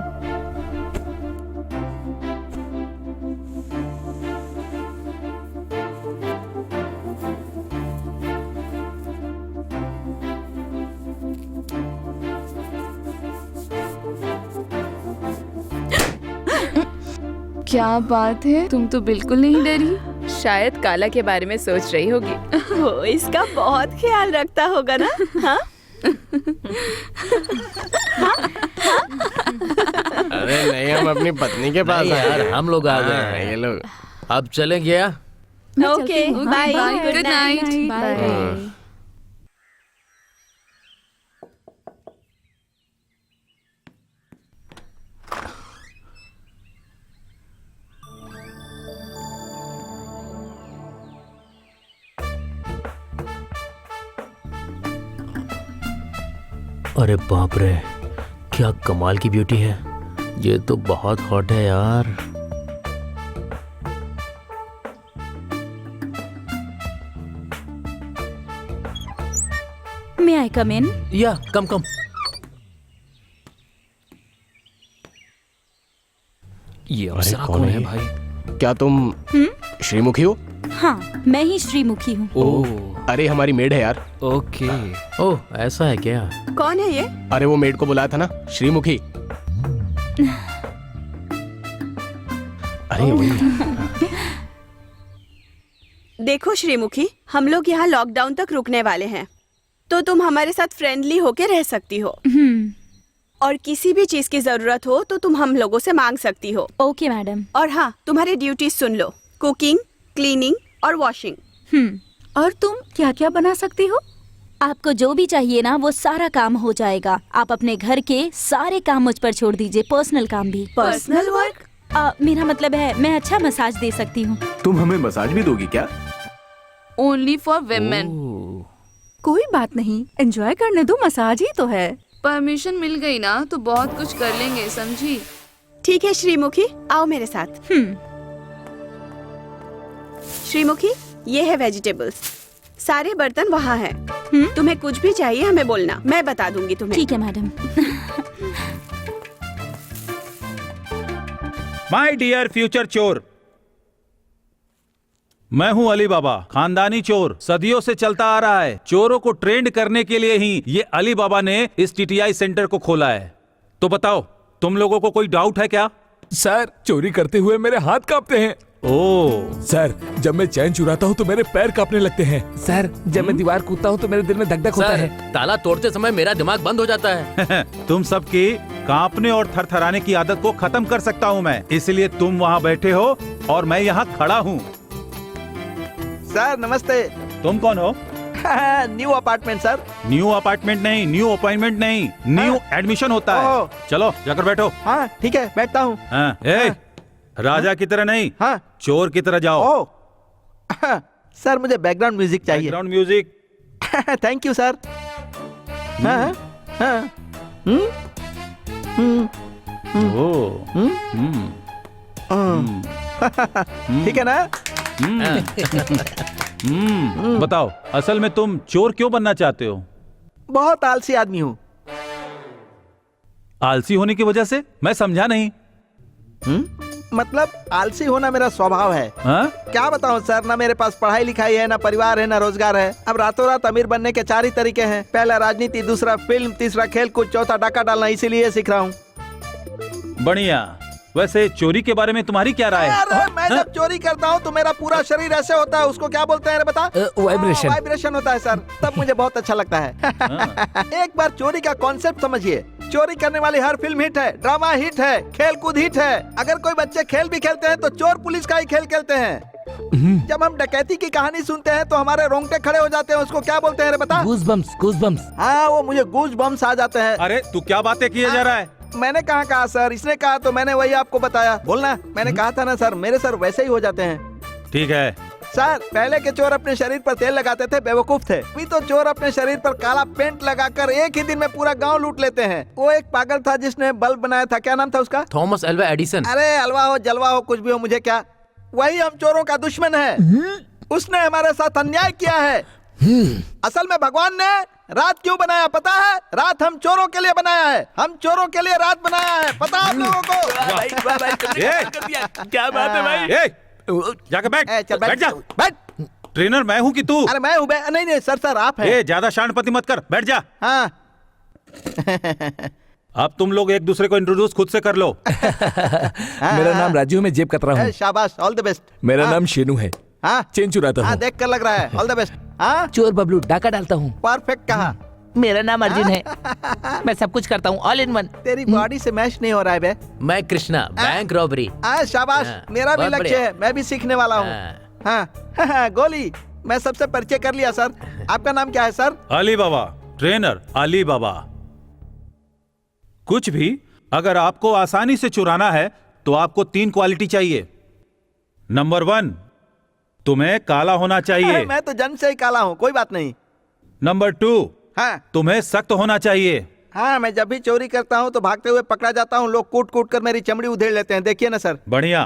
Speaker 2: क्या बात है, तुम तो बिल्कुल नहीं डरी।
Speaker 8: शायद काला के बारे में सोच रही होगी।
Speaker 1: वो इसका बहुत ख्याल रखता होगा ना। हाँ
Speaker 9: अरे नहीं, हम अपनी पत्नी के पास
Speaker 6: नहीं
Speaker 9: आए
Speaker 6: यार,
Speaker 9: हैं।
Speaker 6: हम लोग आ गए
Speaker 9: हाँ,
Speaker 6: हैं।
Speaker 9: ये लोग।
Speaker 6: अब चलें क्या?
Speaker 1: Okay bye,
Speaker 2: good night.
Speaker 8: Bye.
Speaker 6: अरे बाप रे, क्या कमाल की ब्यूटी है। ये तो बहुत हॉट है यार।
Speaker 3: मे आई कम इन?
Speaker 6: या कम कम।
Speaker 7: ये अप्सरा कौन है भाई?
Speaker 9: क्या तुम श्रीमुखी हो?
Speaker 3: हाँ, मैं ही श्रीमुखी हूँ।
Speaker 7: ओह
Speaker 9: अरे हमारी मेड है यार।
Speaker 7: ओके।
Speaker 6: ओह ऐसा है क्या?
Speaker 1: कौन है ये?
Speaker 9: अरे वो मेड को बुलाया था ना, श्रीमुखी। अरे वही।
Speaker 1: देखो श्रीमुखी, हम लोग यहाँ लॉकडाउन तक रुकने वाले हैं, तो तुम हमारे साथ फ्रेंडली होके रह सकती हो। और किसी भी चीज की जरूरत हो तो तुम हम लोगों से मांग सकती हो।
Speaker 3: Okay madam.
Speaker 1: और हाँ, तुम्हारी ड्यूटीज सुन लो, कुकिंग, क्लीनिंग और वॉशिंग।
Speaker 3: और तुम क्या क्या बना सकती हो?
Speaker 12: आपको जो भी चाहिए ना वो सारा काम हो जाएगा। आप अपने घर के सारे काम मुझ पर छोड़ दीजिए, पर्सनल काम भी।
Speaker 1: Personal work?
Speaker 12: मेरा मतलब है मैं अच्छा मसाज दे सकती हूँ।
Speaker 13: तुम हमें मसाज भी दोगी क्या?
Speaker 2: Only for women.
Speaker 3: कोई बात नहीं, एंजॉय करने दो, मसाज ही तो है।
Speaker 2: परमिशन मिल गई ना तो बहुत कुछ कर लेंगे, समझी?
Speaker 1: ठीक है श्रीमुखी, आओ मेरे साथ। श्रीमुखी, ये है वेजिटेबल्स, सारे बर्तन वहाँ हैं। तुम्हें कुछ भी चाहिए हमें बोलना, मैं बता दूंगी तुम्हें।
Speaker 12: ठीक है मैडम।
Speaker 10: माय डियर फ्यूचर चोर, मैं हूं अली बाबा, खानदानी चोर, सदियों से चलता आ रहा है। चोरों को ट्रेंड करने के लिए ही ये अली बाबा ने इस टीटीआई सेंटर को खोला है। तो बताओ, तुम लोगों को कोई डाउट है क्या?
Speaker 13: सर, चोरी करते हुए मेरे हाथ कांपते हैं।
Speaker 10: ओह
Speaker 13: सर, जब मैं चैन चुराता हूँ तो मेरे पैर कांपने लगते हैं। सर, जब मैं दीवार कूदता हूँ तो मेरे दिल में धक धक होता है।
Speaker 6: ताला तोड़ते समय मेरा दिमाग बंद हो जाता है।
Speaker 10: तुम सबकी कांपने और थरथराने की आदत को खत्म कर सकता हूँ मैं, इसलिए तुम वहाँ बैठे हो और मैं यहाँ खड़ा हूँ।
Speaker 5: सर नमस्ते।
Speaker 10: तुम कौन हो?
Speaker 5: New apartment sir.
Speaker 10: New apartment नहीं, न्यू अपॉइंटमेंट नहीं, न्यू एडमिशन होता है। चलो जाकर बैठो।
Speaker 5: हाँ ठीक है, बैठता हूँ।
Speaker 10: राजा की तरह नहीं,
Speaker 5: हाँ
Speaker 10: चोर की तरह जाओ।
Speaker 5: सर मुझे बैकग्राउंड म्यूजिक चाहिए।
Speaker 10: Background music.
Speaker 5: Thank you sir. हाँ हाँ। ठीक है ना?
Speaker 10: बताओ, असल में तुम चोर क्यों बनना चाहते हो?
Speaker 5: बहुत आलसी आदमी हूँ।
Speaker 10: आलसी होने की वजह से? मैं समझा नहीं।
Speaker 5: मतलब आलसी होना मेरा स्वभाव है। क्या बताऊं सर, ना मेरे पास पढ़ाई लिखाई है, ना परिवार है, ना रोजगार है। अब रातों रात अमीर बनने के 4 ही तरीके हैं, पहला राजनीति, दूसरा फिल्म, तीसरा खेल कूद, चौथा डाका डालना। इसीलिए सीख रहा हूँ।
Speaker 10: बढ़िया। वैसे चोरी के बारे में तुम्हारी क्या राय है?
Speaker 5: अरे मैं जब चोरी करता हूँ तो मेरा पूरा शरीर ऐसे होता है, उसको क्या बोलते हैं बता?
Speaker 13: वाइब्रेशन।
Speaker 5: वाइब्रेशन होता है सर, तब मुझे बहुत अच्छा लगता है। एक बार चोरी का कॉन्सेप्ट समझिए। चोरी करने वाली हर फिल्म हिट है, ड्रामा हिट है, खेल कूद हिट है। अगर कोई बच्चे खेल भी खेलते हैं तो चोर पुलिस का ही खेल खेलते हैं। जब हम डकैती की कहानी सुनते हैं तो हमारे रोंगटे खड़े हो जाते हैं, उसको क्या बोलते हैं बता?
Speaker 13: Goosebumps, goosebumps.
Speaker 5: हाँ, वो मुझे गूज बम्स आ जाते हैं।
Speaker 10: अरे तू क्या बातें किए जा रहा है?
Speaker 5: मैंने कहा सर, इसने कहा तो मैंने वही आपको बताया। बोलना, मैंने कहा था ना सर, मेरे सर वैसे ही हो जाते हैं।
Speaker 10: ठीक है,
Speaker 5: सर पहले के चोर अपने शरीर पर तेल लगाते थे, बेवकूफ थे। अभी तो चोर अपने शरीर पर काला पेंट लगाकर एक ही दिन में पूरा गांव लूट लेते हैं। वो एक पागल था जिसने बल्ब बनाया था, क्या नाम था उसका?
Speaker 6: Thomas Alva Edison.
Speaker 5: अरे अलवा हो जलवा हो कुछ भी हो, मुझे क्या, वही हम चोरों का दुश्मन है। उसने हमारे साथ अन्याय किया है। असल में भगवान ने रात क्यों बनाया पता है? रात हम चोरों के लिए बनाया है। हम चोरों के लिए रात बनाया है, पता आप लोगों को?
Speaker 10: क्या बात है भाई? जाकर बैठ,
Speaker 5: चल
Speaker 10: बैठ जा।
Speaker 5: बैठ।
Speaker 10: ट्रेनर मैं हूँ कि तू?
Speaker 5: अरे मैं हूँ नहीं सर आप हैं।
Speaker 10: ज्यादा शानपति मत कर, बैठ जा।
Speaker 5: हाँ।
Speaker 10: अब तुम लोग एक दूसरे को इंट्रोड्यूस खुद से कर लो।
Speaker 13: मेरा नाम राजू, मैं जेब कतरा हूँ।
Speaker 5: शाबाश, ऑल द बेस्ट।
Speaker 13: मेरा नाम शेनू है।
Speaker 5: हाँ
Speaker 13: चेन चुराता हूँ।
Speaker 5: देख कर लग रहा है, ऑल द बेस्ट। हाँ
Speaker 14: चोर बबलू, डाका डालता हूँ।
Speaker 5: परफेक्ट कहा।
Speaker 14: मेरा नाम अर्जुन है, मैं सब कुछ करता हूँ, ऑल इन वन।
Speaker 5: तेरी बॉडी से मैच नहीं हो रहा है बे।
Speaker 6: मैं कृष्णा, बैंक रॉबरी।
Speaker 5: शाबाश, मेरा भी
Speaker 6: बहुत
Speaker 5: लक्ष्य है, मैं भी सीखने वाला हूँ। हाँ गोली, मैं सबसे परिचय कर लिया सर। आपका नाम क्या है सर?
Speaker 10: अली बाबा, ट्रेनर अली बाबा। कुछ भी अगर आपको आसानी से चुराना है तो आपको 3 क्वालिटी चाहिए। नंबर 1, तुम्हें काला होना चाहिए।
Speaker 5: मैं तो जन्म से ही काला हूँ, कोई बात नहीं।
Speaker 10: नंबर 2,
Speaker 5: हाँ
Speaker 10: तुम्हें सख्त होना चाहिए।
Speaker 5: हाँ, मैं जब भी चोरी करता हूँ तो भागते हुए पकड़ा जाता हूँ, लोग कूट कूट कर मेरी चमड़ी उधेड़ लेते हैं, देखिए ना सर।
Speaker 10: बढ़िया।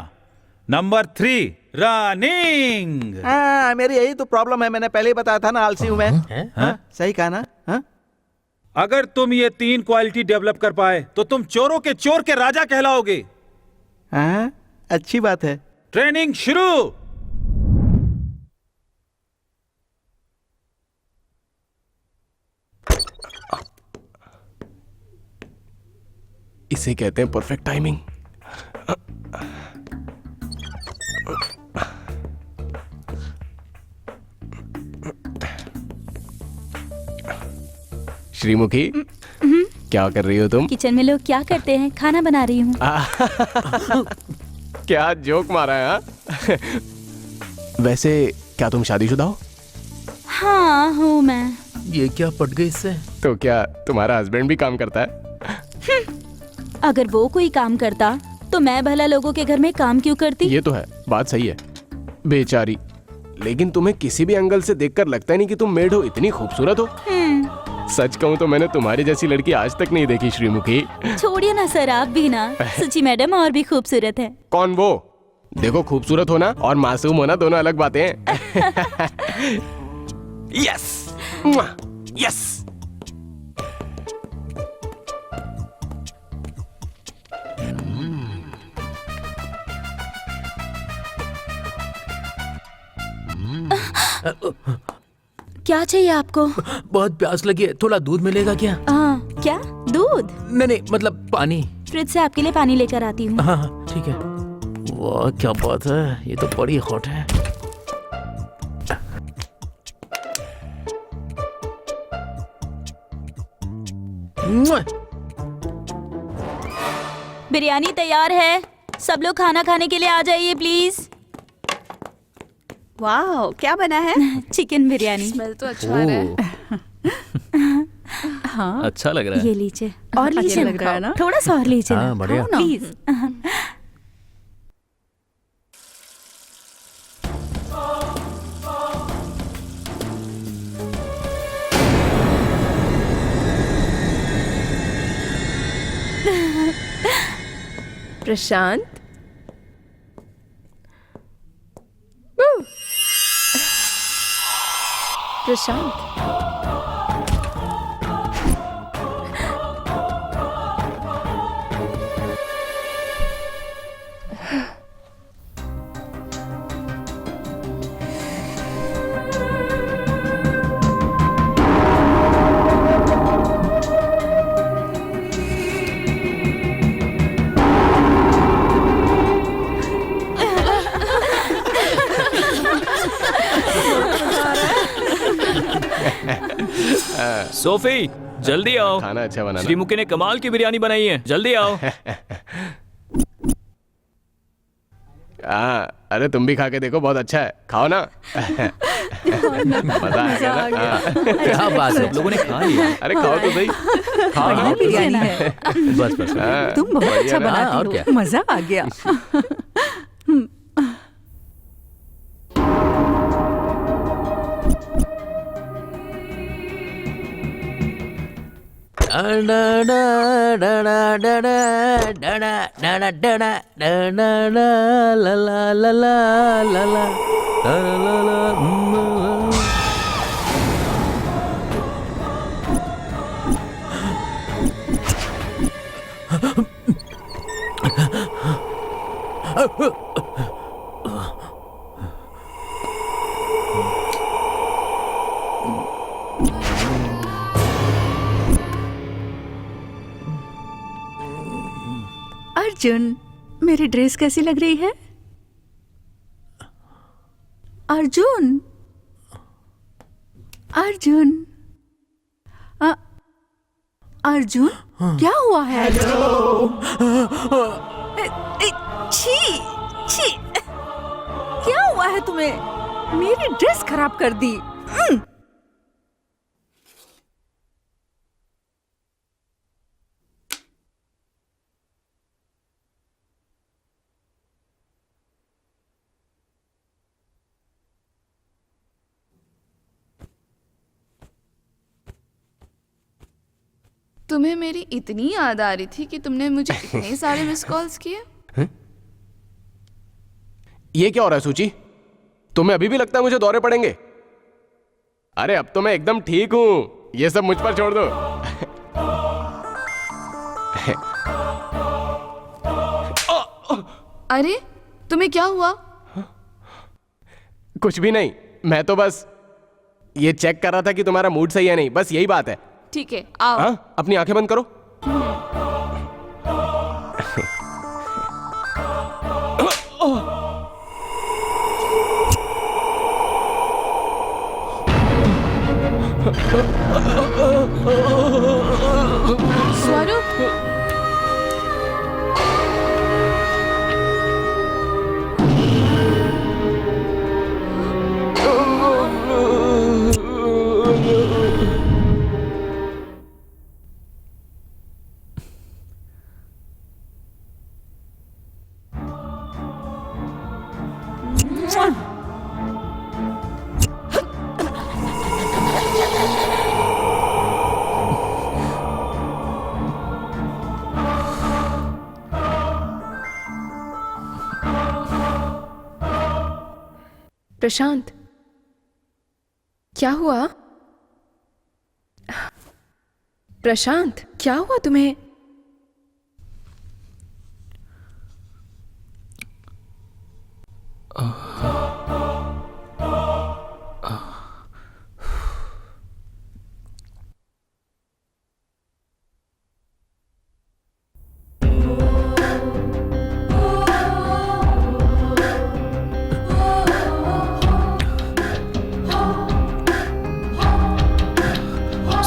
Speaker 10: Number 3, running.
Speaker 5: हाँ मेरी यही तो प्रॉब्लम है, मैंने पहले ही बताया था ना, आलसी हूँ मैं। हाँ? सही कहा ना? हाँ?
Speaker 10: अगर तुम ये 3 क्वालिटी डेवलप कर पाए तो तुम चोरों के चोर के राजा कहलाओगे।
Speaker 5: हाँ, अच्छी बात है।
Speaker 10: ट्रेनिंग शुरू।
Speaker 9: इसे कहते हैं परफेक्ट टाइमिंग। श्रीमुखी, क्या कर रही हो तुम?
Speaker 12: किचन में लोग क्या करते हैं? खाना बना रही हूँ।
Speaker 9: क्या जोक मारा है? हाँ? वैसे क्या तुम शादीशुदा हो?
Speaker 12: हाँ हूँ मैं।
Speaker 6: ये क्या पट गई इससे?
Speaker 9: तो क्या तुम्हारा हस्बैंड भी काम करता है?
Speaker 12: अगर वो कोई काम करता तो मैं भला लोगों के घर में काम क्यों करती?
Speaker 9: ये तो है, बात सही है। बेचारी, लेकिन तुम्हें किसी भी एंगल से देखकर लगता ही नहीं कि तुम मेड हो, इतनी खूबसूरत हो। सच कहूँ तो मैंने तुम्हारी जैसी लड़की आज तक नहीं देखी श्रीमुखी।
Speaker 12: छोड़िए ना सर, आप भी ना। सची मैडम और भी खूबसूरत है।
Speaker 9: कौन वो? देखो, खूबसूरत होना और मासूम होना दोनों अलग बातें हैं। Yes yes.
Speaker 12: क्या चाहिए आपको?
Speaker 6: बहुत प्यास लगी है, थोड़ा दूध मिलेगा क्या?
Speaker 12: हाँ, क्या दूध?
Speaker 6: नहीं मतलब पानी।
Speaker 12: फ्रिज से आपके लिए पानी लेकर आती हूँ।
Speaker 6: हाँ ठीक है। वाह क्या बात है, ये तो बड़ी हॉट है।
Speaker 12: बिरयानी तैयार है, सब लोग खाना खाने के लिए आ जाइए प्लीज।
Speaker 1: वाह क्या बना है?
Speaker 12: चिकन बिरयानी।
Speaker 2: स्मेल तो अच्छा आ रहा है।
Speaker 3: हाँ
Speaker 7: अच्छा लग रहा है।
Speaker 12: ये लीजिए और
Speaker 3: अच्छा
Speaker 12: लीजिए
Speaker 3: लग रहा है ना?
Speaker 12: थोड़ा सा और लीजिए
Speaker 6: हाँ, बढ़िया।
Speaker 12: प्लीज।
Speaker 8: प्रशांत, प्रशांत,
Speaker 7: सोफी जल्दी आओ,
Speaker 9: खाना अच्छा बनाना।
Speaker 7: श्रीमुखी ने कमाल की बिरयानी बनाई है, जल्दी आओ।
Speaker 9: अरे तुम भी खा के देखो, बहुत अच्छा है, खाओ ना। मजा आ गया ना? हाँ।
Speaker 6: क्या बात है,
Speaker 7: लोगों ने खा लिया।
Speaker 9: अरे खाओ तो सही, खाओ ना।
Speaker 3: बिरयानी है।
Speaker 6: बस बस।
Speaker 9: हाँ,
Speaker 3: तुम बहुत
Speaker 9: बढ़िया
Speaker 3: अच्छा
Speaker 9: ना?
Speaker 3: बनाती
Speaker 6: और
Speaker 3: हो,
Speaker 6: क्या?
Speaker 3: मजा आ गया। अर्जुन, मेरी ड्रेस कैसी लग रही है? अर्जुन, अर्जुन, अर्जुन, क्या हुआ है? छी, छी, क्या हुआ है तुम्हें? मेरी ड्रेस खराब कर दी।
Speaker 2: तुम्हें मेरी इतनी याद आ रही थी कि तुमने मुझे इतने सारे मिस कॉल्स किए।
Speaker 9: ये क्या हो रहा है सूची? तुम्हें अभी भी लगता है मुझे दौरे पड़ेंगे? अरे अब तो मैं एकदम ठीक हूं, ये सब मुझ पर छोड़ दो।
Speaker 2: अरे तुम्हें क्या हुआ?
Speaker 9: कुछ भी नहीं, मैं तो बस ये चेक कर रहा था कि तुम्हारा मूड सही है नहीं, बस यही बात है।
Speaker 2: ठीक है, आओ।
Speaker 9: हाँ, अपनी आंखें बंद करो।
Speaker 2: स्वरूप,
Speaker 8: प्रशांत, क्या हुआ? प्रशांत, क्या हुआ तुम्हें?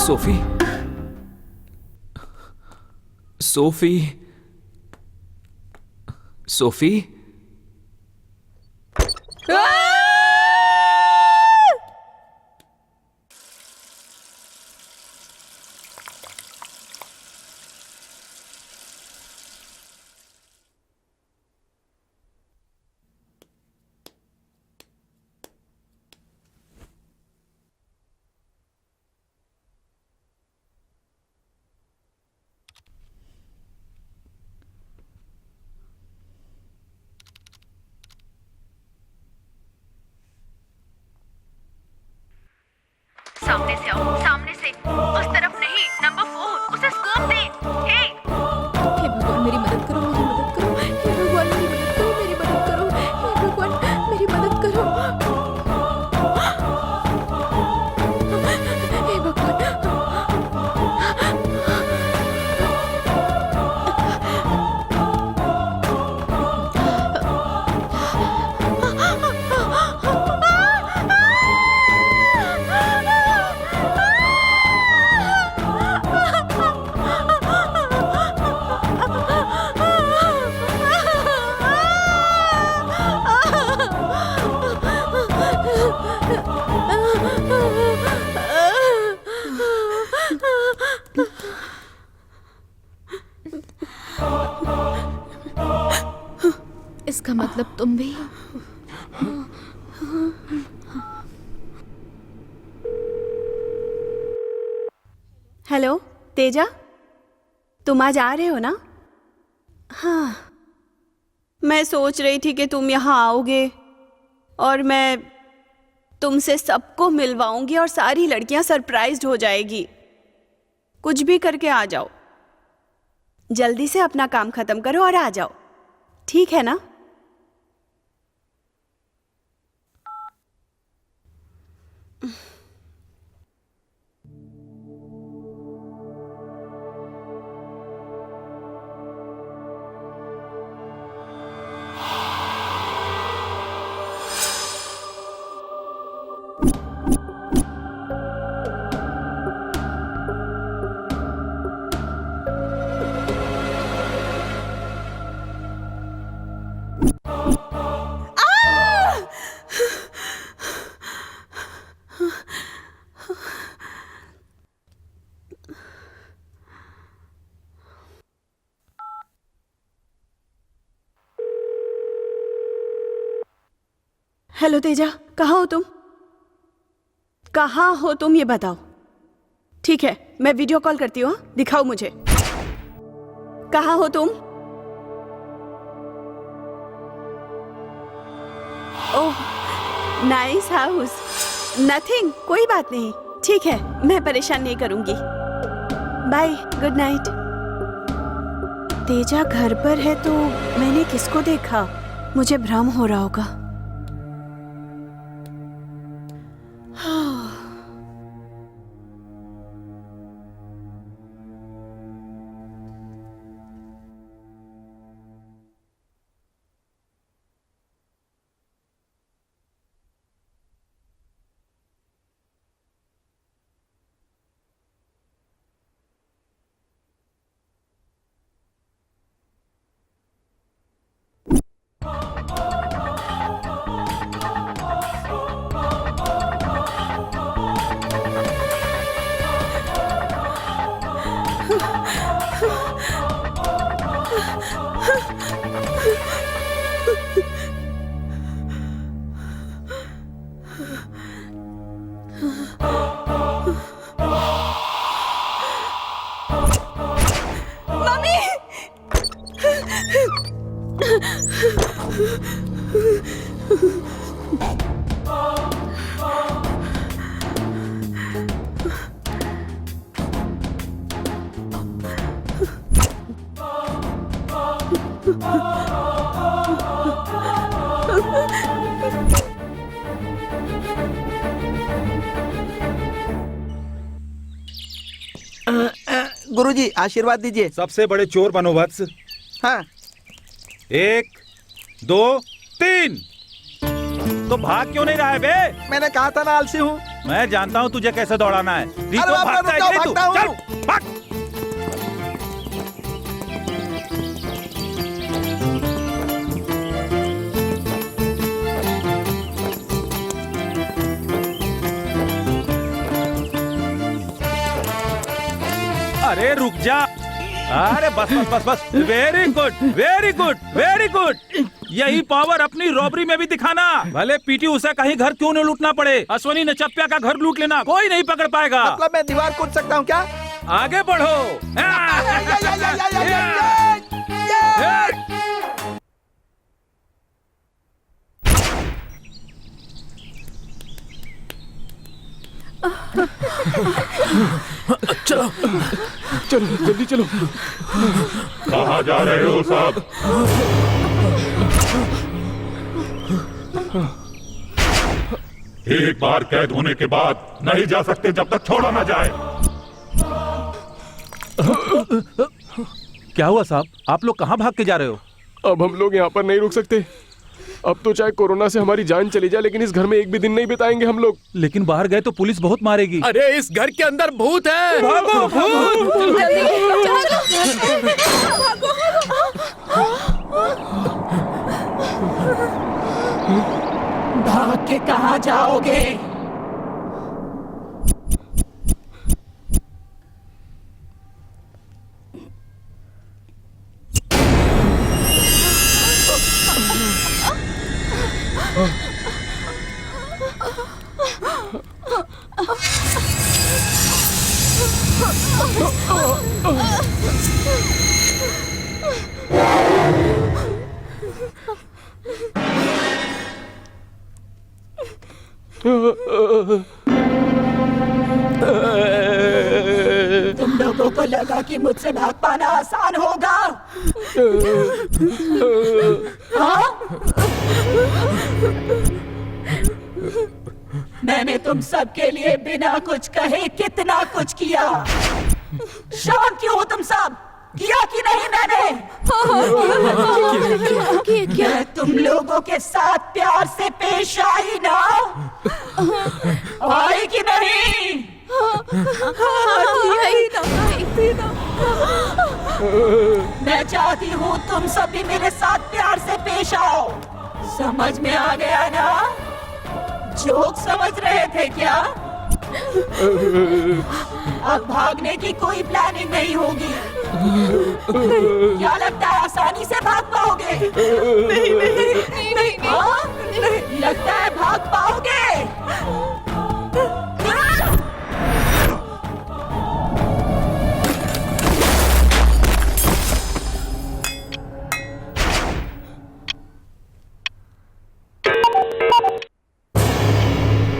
Speaker 7: सोफी, सोफी, सोफी,
Speaker 1: सामने से आओ, सामने से, उस तरफ नहीं, नंबर 4, उसे स्कोप दे। हे
Speaker 4: भगवान मेरी मदद करो, मेरी मदद करो, हे भगवान मेरी मदद करो, मेरी मदद करो, हे भगवान मेरी मदद करो, हे भगवान। इसका मतलब तुम भी?
Speaker 1: हेलो, तेजा, तुम आज आ रहे हो ना? हाँ, मैं सोच रही थी कि तुम यहाँ आओगे और मैं तुमसे सबको मिलवाऊंगी और सारी लड़कियां सरप्राइज्ड हो जाएगी। कुछ भी करके आ जाओ, जल्दी से अपना काम खत्म करो और आ जाओ, ठीक है ना? हेलो तेजा, कहाँ हो तुम? कहाँ हो तुम, ये बताओ। ठीक है, मैं वीडियो कॉल करती हूँ, दिखाओ मुझे। कहाँ हो तुम? ओह, नाइस हाउस। नथिंग, कोई बात नहीं। ठीक है, मैं परेशान नहीं करूंगी। Bye, good night. तेजा घर पर है तो मैंने किसको देखा? मुझे भ्रम हो रहा होगा।
Speaker 5: गुरुजी आशीर्वाद दीजिए।
Speaker 10: सबसे बड़े चोर बनो वत्स।
Speaker 5: हाँ।
Speaker 10: 1 2 3। तो भाग क्यों नहीं रहा है बे?
Speaker 5: मैंने कहा था ना आलसी हूँ।
Speaker 10: मैं जानता हूँ तुझे कैसे दौड़ाना है।
Speaker 5: अरे बाप रे,
Speaker 10: भागता है कि नहीं तू?
Speaker 5: भागता हूँ।
Speaker 10: चल, भाग। अरे रुक जा। अरे बस बस बस बस। Very good very good very good. यही पावर अपनी रॉबरी में भी दिखाना। भले पीटी उषा कहीं घर क्यों न लूटना पड़े, अश्वनी नचप्या का घर लूट लेना, कोई नहीं पकड़ पाएगा।
Speaker 5: मतलब मैं दीवार कूद सकता हूँ क्या?
Speaker 10: आगे बढ़ो।
Speaker 9: चलो चलो जल्दी चलो।
Speaker 11: कहाँ जा रहे हो साहब? एक बार कैद होने के बाद नहीं जा सकते जब तक छोड़ा ना जाए।
Speaker 10: क्या हुआ साहब? आप लोग कहाँ भाग के जा रहे हो?
Speaker 9: अब हम लोग यहाँ पर नहीं रुक सकते। अब तो चाहे कोरोना से हमारी जान चली जाए, लेकिन इस घर में एक भी दिन नहीं बिताएंगे हम लोग।
Speaker 10: लेकिन बाहर गए तो पुलिस बहुत मारेगी।
Speaker 6: अरे इस घर के अंदर भूत है।
Speaker 10: भागो भूत।
Speaker 3: भाग के कहाँ जाओगे? तुम लोगों को लगा कि मुझसे भाग पाना आसान होगा? हाँ? मैंने तुम सबके लिए बिना कुछ कहे कितना कुछ किया। शांत क्यों हो तुम सब? किया कि नहीं मैंने? मैं तुम लोगों के साथ प्यार से पेश आई ना? आई कि नहीं? मैं चाहती हूँ तुम सब भी मेरे साथ प्यार से पेश आओ। समझ में आ गया ना? जोक समझ रहे थे क्या? अब भागने की कोई प्लानिंग नहीं होगी। क्या लगता है आसानी से भाग पाओगे? नहीं। हाँ? लगता है भाग पाओगे?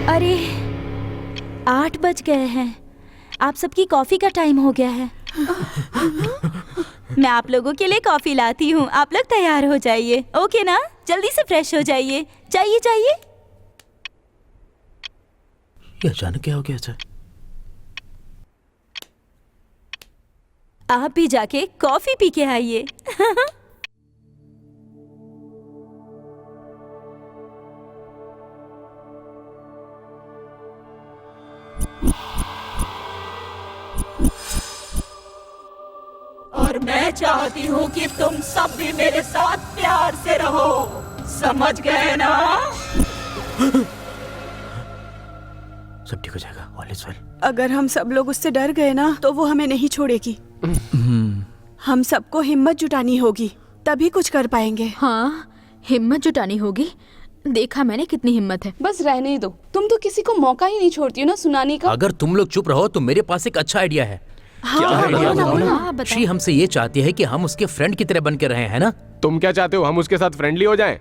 Speaker 12: अरे 8 बज गए हैं। आप सबकी कॉफी का टाइम हो गया है। मैं आप लोगों के लिए कॉफी लाती हूँ। आप लोग तैयार हो जाइए, ओके ना? जल्दी से फ्रेश हो जाइए। चाहिए।
Speaker 6: ये अचानक क्या हो गया सर?
Speaker 12: आप भी जाके कॉफी पी के आइए।
Speaker 3: और मैं चाहती हूँ कि तुम सब भी मेरे साथ प्यार से रहो। समझ गए ना?
Speaker 6: सब ठीक हो जाएगा, ऑल इज वेल।
Speaker 1: अगर हम सब लोग उससे डर गए ना तो वो हमें नहीं छोड़ेगी। हम सबको हिम्मत जुटानी होगी, तभी कुछ कर पाएंगे।
Speaker 4: हाँ, हिम्मत जुटानी होगी। देखा मैंने कितनी हिम्मत है।
Speaker 2: बस रहने ही दो, तुम तो किसी को मौका ही नहीं छोड़ती हो ना सुनाने का।
Speaker 6: अगर तुम लोग चुप रहो तो मेरे पास एक अच्छा आइडिया है। श्री हमसे ये चाहती है कि हम उसके फ्रेंड की तरह बन के रहे, हैं ना?
Speaker 9: तुम क्या चाहते हो, हम उसके साथ फ्रेंडली हो जाएं?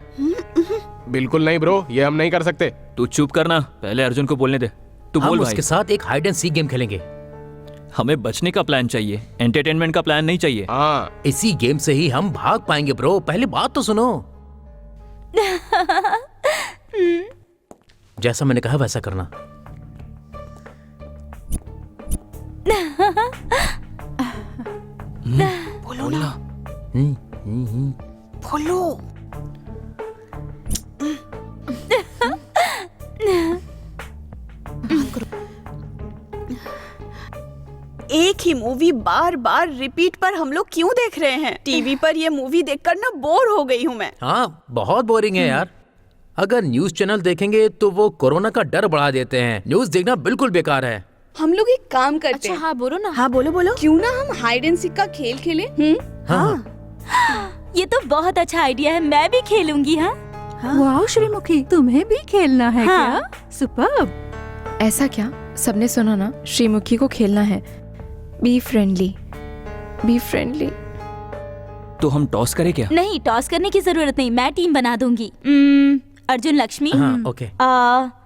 Speaker 9: बिल्कुल नहीं ब्रो, ये हम नहीं कर सकते।
Speaker 7: तू चुप करना, पहले अर्जुन को बोलने दे। तू बोल
Speaker 6: हम
Speaker 7: भाई।
Speaker 6: उसके साथ एक हाइड एंड सीक गेम खेलेंगे।
Speaker 7: हमें बचने का प्लान चाहिए, एंटरटेनमेंट का प्लान नहीं चाहिए।
Speaker 9: हाँ,
Speaker 6: इसी गेम से ही हम भाग पाएंगे ब्रो। पहले बात तो सुनो। जैसा मैंने कहा वैसा करना।
Speaker 1: बोलो ना। बोलो। एक ही मूवी बार बार रिपीट पर हम लोग क्यों देख रहे हैं? टीवी पर ये मूवी देखकर ना बोर हो गई हूँ मैं।
Speaker 6: हाँ, बहुत बोरिंग है यार। अगर न्यूज चैनल देखेंगे तो वो कोरोना का डर बढ़ा देते हैं। न्यूज देखना बिल्कुल बेकार है।
Speaker 2: हम लोग एक काम करते
Speaker 4: अच्छा
Speaker 2: हैं।
Speaker 4: हाँ बोलो ना।
Speaker 1: हाँ बोलो।
Speaker 2: क्यों ना हम हाइड एंड सीक का खेल खेले?
Speaker 12: ये तो बहुत अच्छा आइडिया है, मैं भी खेलूंगी। हाँ
Speaker 3: वाह श्रीमुखी, तुम्हें भी खेलना है
Speaker 12: हाँ।
Speaker 3: क्या? सुपर्ब।
Speaker 8: ऐसा क्या? सबने सुना ना, श्रीमुखी को खेलना है। Be friendly.
Speaker 7: तो हम टॉस करें क्या?
Speaker 12: नहीं, टॉस करने की जरूरत नहीं, मैं टीम बना दूंगी। अर्जुन लक्ष्मी,
Speaker 6: हाँ, ओके।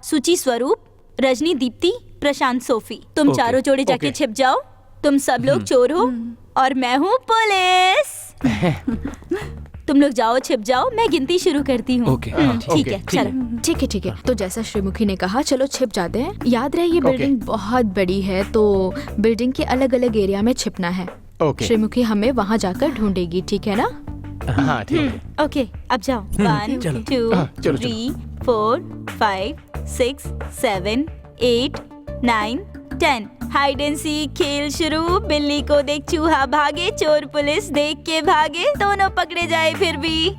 Speaker 12: सुचि स्वरूप, रजनी दीप्ति, प्रशांत सोफी। तुम
Speaker 7: ओके,
Speaker 12: चारों जोड़े जाके
Speaker 7: ओके।
Speaker 12: छिप जाओ। तुम सब लोग चोर हो और मैं हूँ पुलिस। तुम लोग जाओ, छिप जाओ, मैं गिनती शुरू करती हूँ।
Speaker 7: ओके,
Speaker 12: ठीक है, चलो।
Speaker 4: ठीक है। तो जैसा श्रीमुखी ने कहा, चलो छिप जाते हैं। याद रहे ये बिल्डिंग बहुत बड़ी है, तो बिल्डिंग के अलग अलग एरिया में छिपना है।
Speaker 9: ओके।
Speaker 4: श्रीमुखी हमें वहाँ जाकर ढूंढेगी, ठीक है ना?
Speaker 9: हाँ ठीक है।
Speaker 12: ओके, अब जाओ। 1 2
Speaker 9: चलो।
Speaker 12: 3 4 5 6 7 8 9 10। हाइड एंड सीक खेल शुरू। बिल्ली को देख चूहा भागे, चोर पुलिस देख के भागे, दोनों पकड़े जाए फिर भी।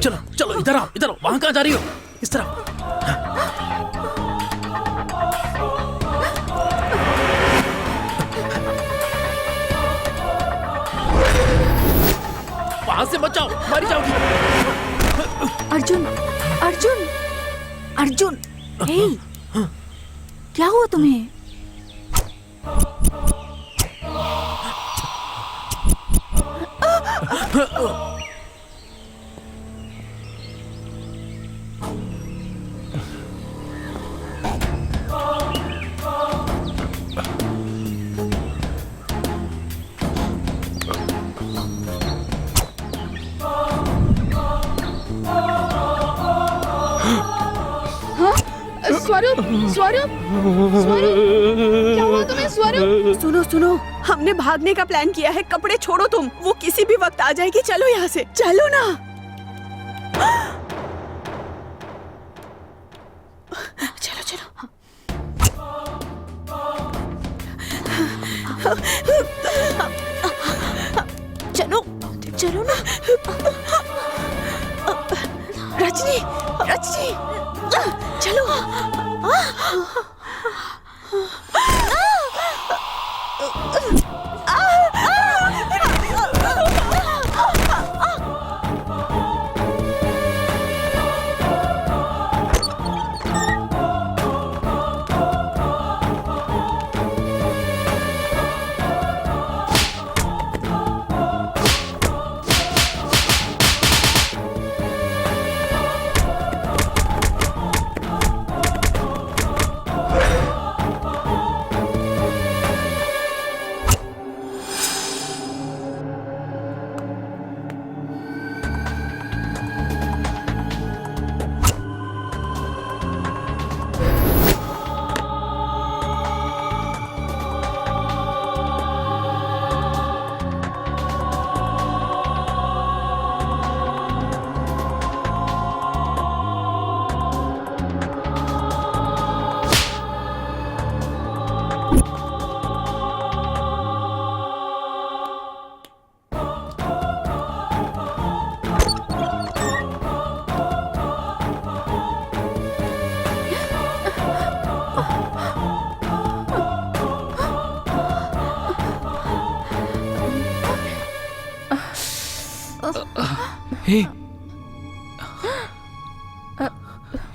Speaker 6: चलो इधर आओ। वहां कहाँ जा रही हो? इस तरफ। वहां से बचाओ, मर जाओगी।
Speaker 4: अर्जुन, हे, क्या हुआ तुम्हें?
Speaker 2: स्वरूप स्वरूप स्वरूप, क्या हुआ तुम्हें स्वरूप?
Speaker 1: सुनो सुनो, हमने भागने का प्लान किया है। कपड़े छोड़ो तुम, वो किसी भी वक्त आ जाएगी। चलो यहाँ से, चलो ना। चलो चलो। चलो चलो ना। रजनी रजनी, चलो।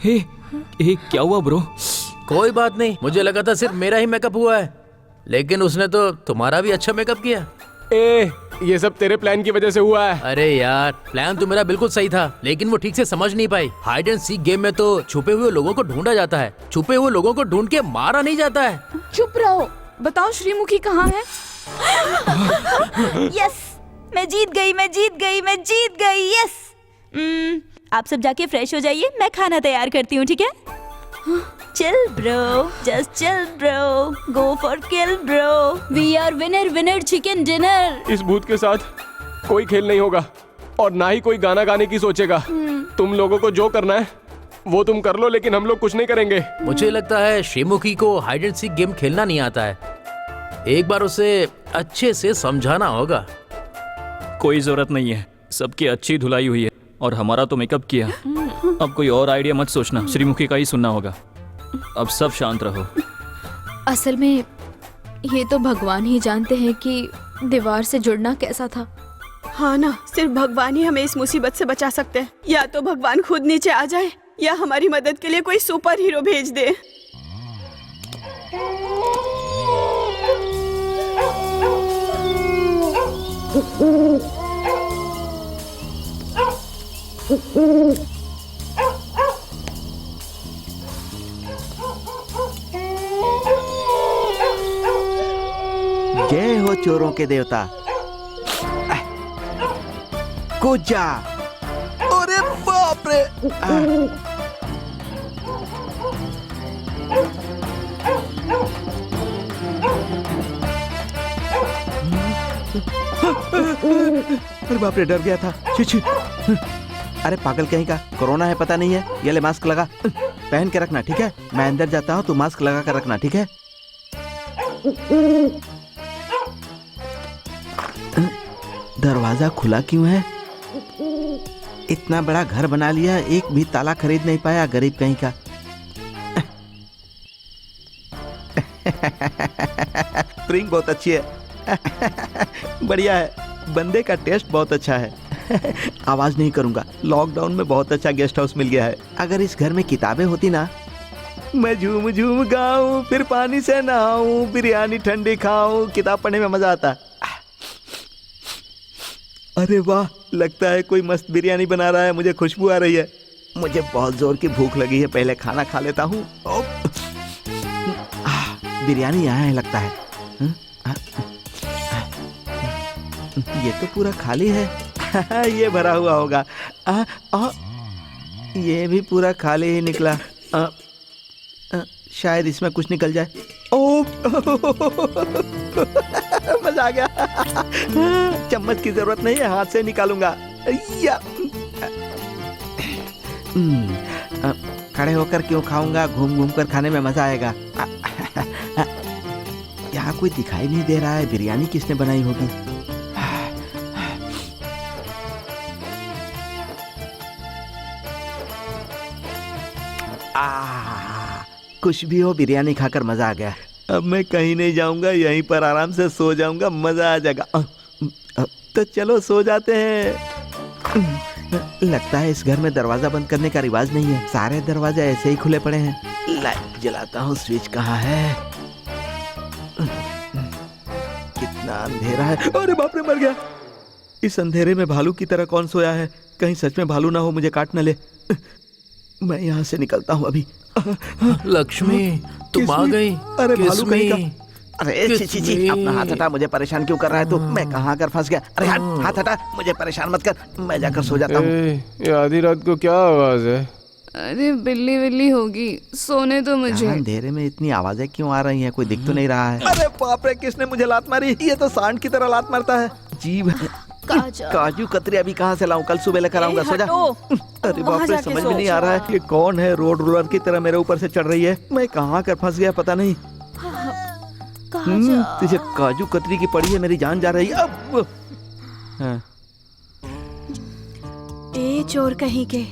Speaker 7: हे हे, क्या हुआ ब्रो?
Speaker 6: कोई बात नहीं, मुझे लगा था सिर्फ मेरा ही मेकअप हुआ है, लेकिन उसने तो तुम्हारा भी अच्छा मेकअप किया।
Speaker 9: ये सब तेरे प्लान की वजह से हुआ है।
Speaker 6: अरे यार, प्लान तो मेरा बिल्कुल सही था, लेकिन वो ठीक से समझ नहीं पाई। हाइड एंड सीक गेम में तो छुपे हुए लोगों को ढूंढा जाता है, छुपे हुए लोगों को ढूंढ के मारा नहीं जाता है।
Speaker 2: चुप रहो, बताओ श्रीमुखी कहाँ है?
Speaker 12: यस, मैं जीत गई, मैं जीत गई, मैं जीत गई। यस। आप सब जाके फ्रेश हो जाइए, मैं खाना तैयार करती हूँ, ठीक है? Chill bro, just chill bro, go for kill bro, we are winner winner chicken dinner.
Speaker 9: इस भूत के साथ कोई खेल नहीं होगा और ना ही कोई गाना गाने की सोचेगा। तुम लोगों को जो करना है वो तुम कर लो, लेकिन हम लोग कुछ नहीं करेंगे।
Speaker 6: मुझे लगता है श्रीमुखी को हाइड एंड सीक गेम खेलना नहीं आता है। एक बार उसे अच्छे से समझाना होगा।
Speaker 7: कोई जरूरत नहीं है, सबकी अच्छी धुलाई हुई है और हमारा तो मेकअप किया। अब कोई और आइडिया मत सोचना, श्रीमुखी का ही सुनना होगा। अब सब शांत रहो।
Speaker 4: असल में ये तो भगवान ही जानते हैं कि दीवार से जुड़ना कैसा था।
Speaker 1: हाँ ना, सिर्फ भगवान ही हमें इस मुसीबत से बचा सकते हैं। या तो भगवान खुद नीचे आ जाए या हमारी मदद के लिए कोई सुपर हीरो भेज दे।
Speaker 5: जय हो चोरों के देवता। कूद जा। अरे बाप रे। अरे बाप रे, डर गया था। छी छी। अरे पागल कहीं का, कोरोना है पता नहीं है। ये ले मास्क लगा, पहन के रखना, ठीक है? मैं अंदर जाता हूँ, तू मास्क लगा कर रखना, ठीक है? दरवाजा खुला क्यों है? इतना बड़ा घर बना लिया, एक भी ताला खरीद नहीं पाया, गरीब कहीं का। स्प्रिंग बहुत अच्छी है। बढ़िया है, बंदे का टेस्ट बहुत अच्छा है। आवाज नहीं करूंगा। लॉकडाउन में बहुत अच्छा गेस्ट हाउस मिल गया है। अगर इस घर में किताबें होती ना मैं झूम झूम गाऊं, फिर पानी से नहाऊं, बिरयानी ठंडी खाऊं, किताब पढ़ने में मजा आता। अरे वाह, लगता है कोई मस्त बिरयानी बना रहा है, मुझे खुशबू आ रही है। मुझे बहुत जोर की भूख लगी है, पहले खाना खा लेता हूँ। बिरयानी यहाँ है लगता है। ये तो पूरा खाली है। ये भरा हुआ होगा। ये भी पूरा खाली ही निकला। शायद इसमें कुछ निकल जाए। ओ मजा आ गया। चम्मच की जरूरत नहीं है, हाथ से निकालूंगा। खड़े होकर क्यों खाऊंगा, घूम घूम कर खाने में मजा आएगा। यहाँ कोई दिखाई नहीं दे रहा है, बिरयानी किसने बनाई होगी। कुछ भी हो, बिरयानी खाकर मजा आ गया। अब मैं कहीं नहीं जाऊंगा, यहीं पर आराम से सो जाऊंगा, मजा आ जाएगा। तो चलो सो जाते हैं। लगता है इस घर में दरवाजा बंद करने का रिवाज नहीं है, सारे दरवाजे ऐसे ही खुले पड़े हैं। लाइट जलाता हूँ, स्विच कहाँ है? कितना अंधेरा है। अरे बाप रे, मर गया। इस अंधेरे में भालू की तरह कौन सोया है? कहीं सच में भालू ना हो, मुझे काट न ले। मैं यहाँ से निकलता हूँ अभी।
Speaker 6: लक्ष्मी, तुम आ गई।
Speaker 5: अरे भालू कहीं का। अरे ची, अपना हाथ हटा, मुझे परेशान क्यों कर रहा है तू? मैं कहाँ कर फंस गया? अरे हाथ हटा, मुझे परेशान मत कर, मैं जाकर सो जाता हूँ।
Speaker 9: ये आधी रात को क्या आवाज है?
Speaker 2: अरे बिल्ली बिल्ली होगी, सोने दो मुझे।
Speaker 5: अंधेरे में इतनी आवाजें क्यों आ रही हैं? कोई दिख तो नहीं रहा है। अरे बाप रे, किसने मुझे लात मारी? ये तो सांड की तरह लात मारता है। जीव काजू कतरी अभी कहाँ से लाऊं? कल सुबह लेकर आऊंगा। सो जा। अरे बाप रे, समझ में नहीं आ रहा है ये कौन है, रोड रोलर की तरह मेरे ऊपर से चढ़ रही है। मैं कहाँ कर फंस गया पता नहीं। तुझे काजू कतरी की पड़ी है, मेरी जान जा रही है अब।
Speaker 1: ए चोर कहीं के।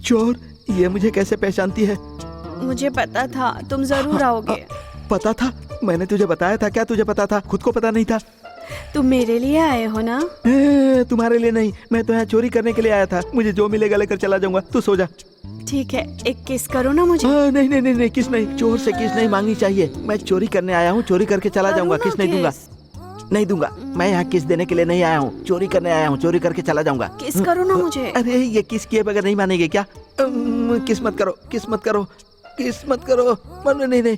Speaker 5: चोर? ये मुझे कैसे पहचानती है?
Speaker 1: मुझे पता था तुम जरूर आओगे।
Speaker 5: पता था? मैंने तुझे बताया था क्या? तुझे पता था? खुद को पता नहीं था?
Speaker 1: तुम मेरे लिए आए हो ना?
Speaker 5: तुम्हारे लिए नहीं, मैं तो यहाँ चोरी करने के लिए आया था। मुझे जो मिलेगा लेकर चला जाऊंगा, तू सो जा।
Speaker 1: ठीक है, एक किस करो ना मुझे।
Speaker 5: नहीं नहीं नहीं, किस नहीं। चोर से किस नहीं मांगनी चाहिए। मैं चोरी करने आया हूँ, चोरी करके चला जाऊंगा। किस नहीं दूंगा, नहीं दूंगा। मैं यहाँ किस देने के लिए नहीं आया हूँ, चोरी करने आया हूँ, चोरी करके चला जाऊंगा।
Speaker 1: किस करो ना मुझे।
Speaker 5: अरे ये किस किए बगैर नहीं मानेंगे क्या? किस मत करो, किस मत करो, किस मत करो। नहीं नहीं,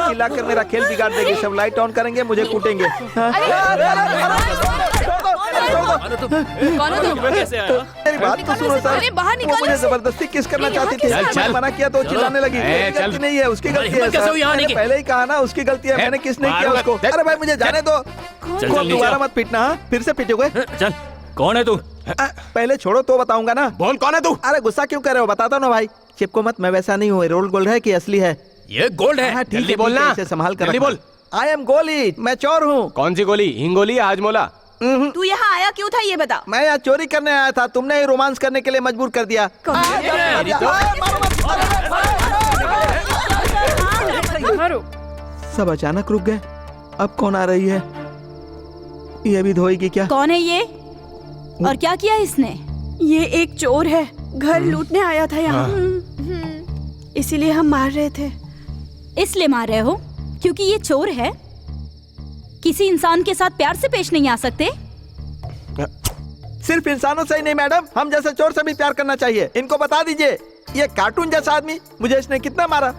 Speaker 5: चिल्लाकर मेरा खेल बिगाड़ देगी। सब लाइट ऑन करेंगे, मुझे कूटेंगे। मेरी बात तो सुनो सर, वो मुझे जबरदस्ती किस करना चाहती थी। मैंने मना किया तो चिल्लाने लगी। गलती नहीं है, उसकी गलती है सर। मैंने पहले ही कहा ना, उसकी गलती है। मैंने किस नहीं किया उसको। अरे भाई मुझे जाने दो, दोबारा मत पीटना। फिर से पीटोगे?
Speaker 7: चल, कौन है तू?
Speaker 5: पहले छोड़ो तो बताऊंगा ना।
Speaker 9: बोल, कौन है तू?
Speaker 5: अरे गुस्सा क्यों कर रहे हो? बताता ना भाई। चिपको मत, मैं वैसा नहीं हूँ। रोल गोल्ड है कि असली है?
Speaker 7: ये गोल्ड है।
Speaker 5: ठीक है, बोलना, इसे संभाल कर
Speaker 9: बोल।
Speaker 5: आई एम गोली, मैं चोर हूँ।
Speaker 9: कौन सी गोली? हिंगोली या हाजमोला?
Speaker 1: तू यहाँ आया क्यों था ये बता।
Speaker 5: मैं यहाँ चोरी करने आया था, तुमने ही रोमांस करने के लिए मजबूर कर दिया। सब अचानक रुक गए। अब कौन आ रही है? ये भी धोएगी क्या?
Speaker 12: कौन है ये और क्या किया इसने?
Speaker 1: ये एक चोर है, घर लूटने आया था यहाँ। इसीलिए हम मार रहे थे।
Speaker 12: इसलिए मार रहे हो क्योंकि ये चोर है? किसी इंसान के साथ प्यार से पेश नहीं आ सकते?
Speaker 5: सिर्फ इंसानों से ही नहीं मैडम, हम जैसे चोर से भी प्यार करना चाहिए। इनको बता दीजिए, ये कार्टून जैसा आदमी, मुझे इसने कितना मारा।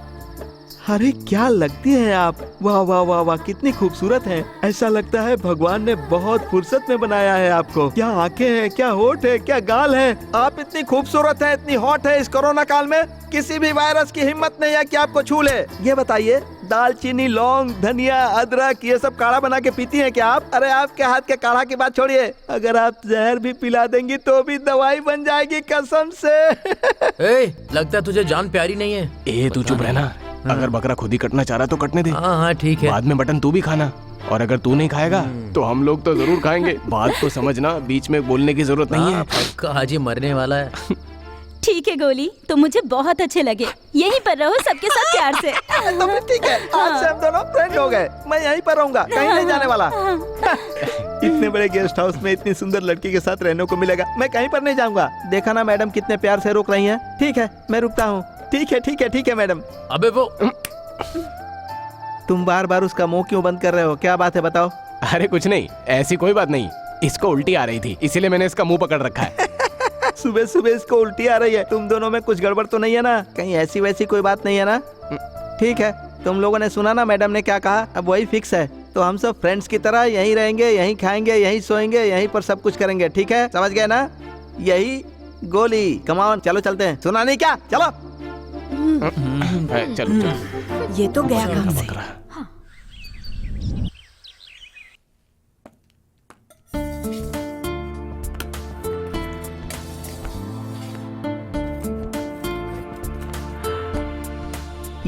Speaker 5: अरे क्या लगती हैं आप, वाह वाह वाह वाह, कितनी खूबसूरत हैं। ऐसा लगता है भगवान ने बहुत फुर्सत में बनाया है आपको। क्या आंखें हैं, क्या होठ है, क्या गाल है। आप इतनी खूबसूरत हैं, इतनी हॉट है। इस कोरोना काल में किसी भी वायरस की हिम्मत नहीं है कि आपको छू ले। ये बताइए, दालचीनी, लौंग, धनिया, अदरक, ये सब काढ़ा बना के पीती हैं क्या आप? अरे आपके हाथ के काढ़ा की बात छोड़िए, अगर आप जहर भी पिला देंगी तो भी दवाई बन जाएगी, कसम से।
Speaker 6: लगता है तुझे जान प्यारी नहीं है।
Speaker 9: ए तू चुप रहना। अगर बकरा खुद ही कटना चाह रहा तो कटने दे।
Speaker 6: हाँ ठीक है।
Speaker 9: बाद में बटन तू भी खाना, और अगर तू नहीं खाएगा तो हम लोग तो जरूर खाएंगे। बात को समझना, बीच में बोलने की जरूरत नहीं है।
Speaker 6: पक्का हाजी मरने वाला है।
Speaker 12: ठीक है गोली, तो मुझे बहुत अच्छे लगे। यहीं पर रहो सबके साथ प्यार से।
Speaker 5: तो फिर ठीक है, आज से हम दोनों फ्रेंड हो गए। मैं यहीं पर रहूंगा, कहीं नहीं जाने वाला। इतने बड़े गेस्ट हाउस में इतनी सुंदर लड़की के साथ रहने को मिलेगा। मैं कहीं पर नहीं जाऊंगा। देखा ना मैडम कितने प्यार से रोक रही हैं। ठीक है मैं रुकता हूँ। ठीक है ठीक है ठीक है मैडम।
Speaker 6: अबे वो
Speaker 5: तुम बार बार उसका मुंह क्यों बंद कर रहे हो? क्या बात है बताओ।
Speaker 9: अरे कुछ नहीं, ऐसी कोई बात नहीं। इसको उल्टी आ रही थी इसीलिए मैंने इसका मुंह पकड़ रखा है।
Speaker 5: सुबह सुबह इसको उल्टी आ रही है। तुम दोनों में कुछ गड़बड़ तो नहीं है ना? कहीं ऐसी वैसी कोई बात नहीं है ना? ठीक है तुम लोगों ने सुना ना मैडम ने क्या कहा, अब वही फिक्स है। तो हम सब फ्रेंड्स की तरह यहीं रहेंगे, यहीं खाएंगे, यहीं सोएंगे, यहीं पर सब कुछ करेंगे। ठीक है समझ गए ना? यही गोली। कम ऑन चलो चलते हैं। सुना नहीं क्या? चलो
Speaker 9: चलो चलो।
Speaker 1: ये तो गया काम से।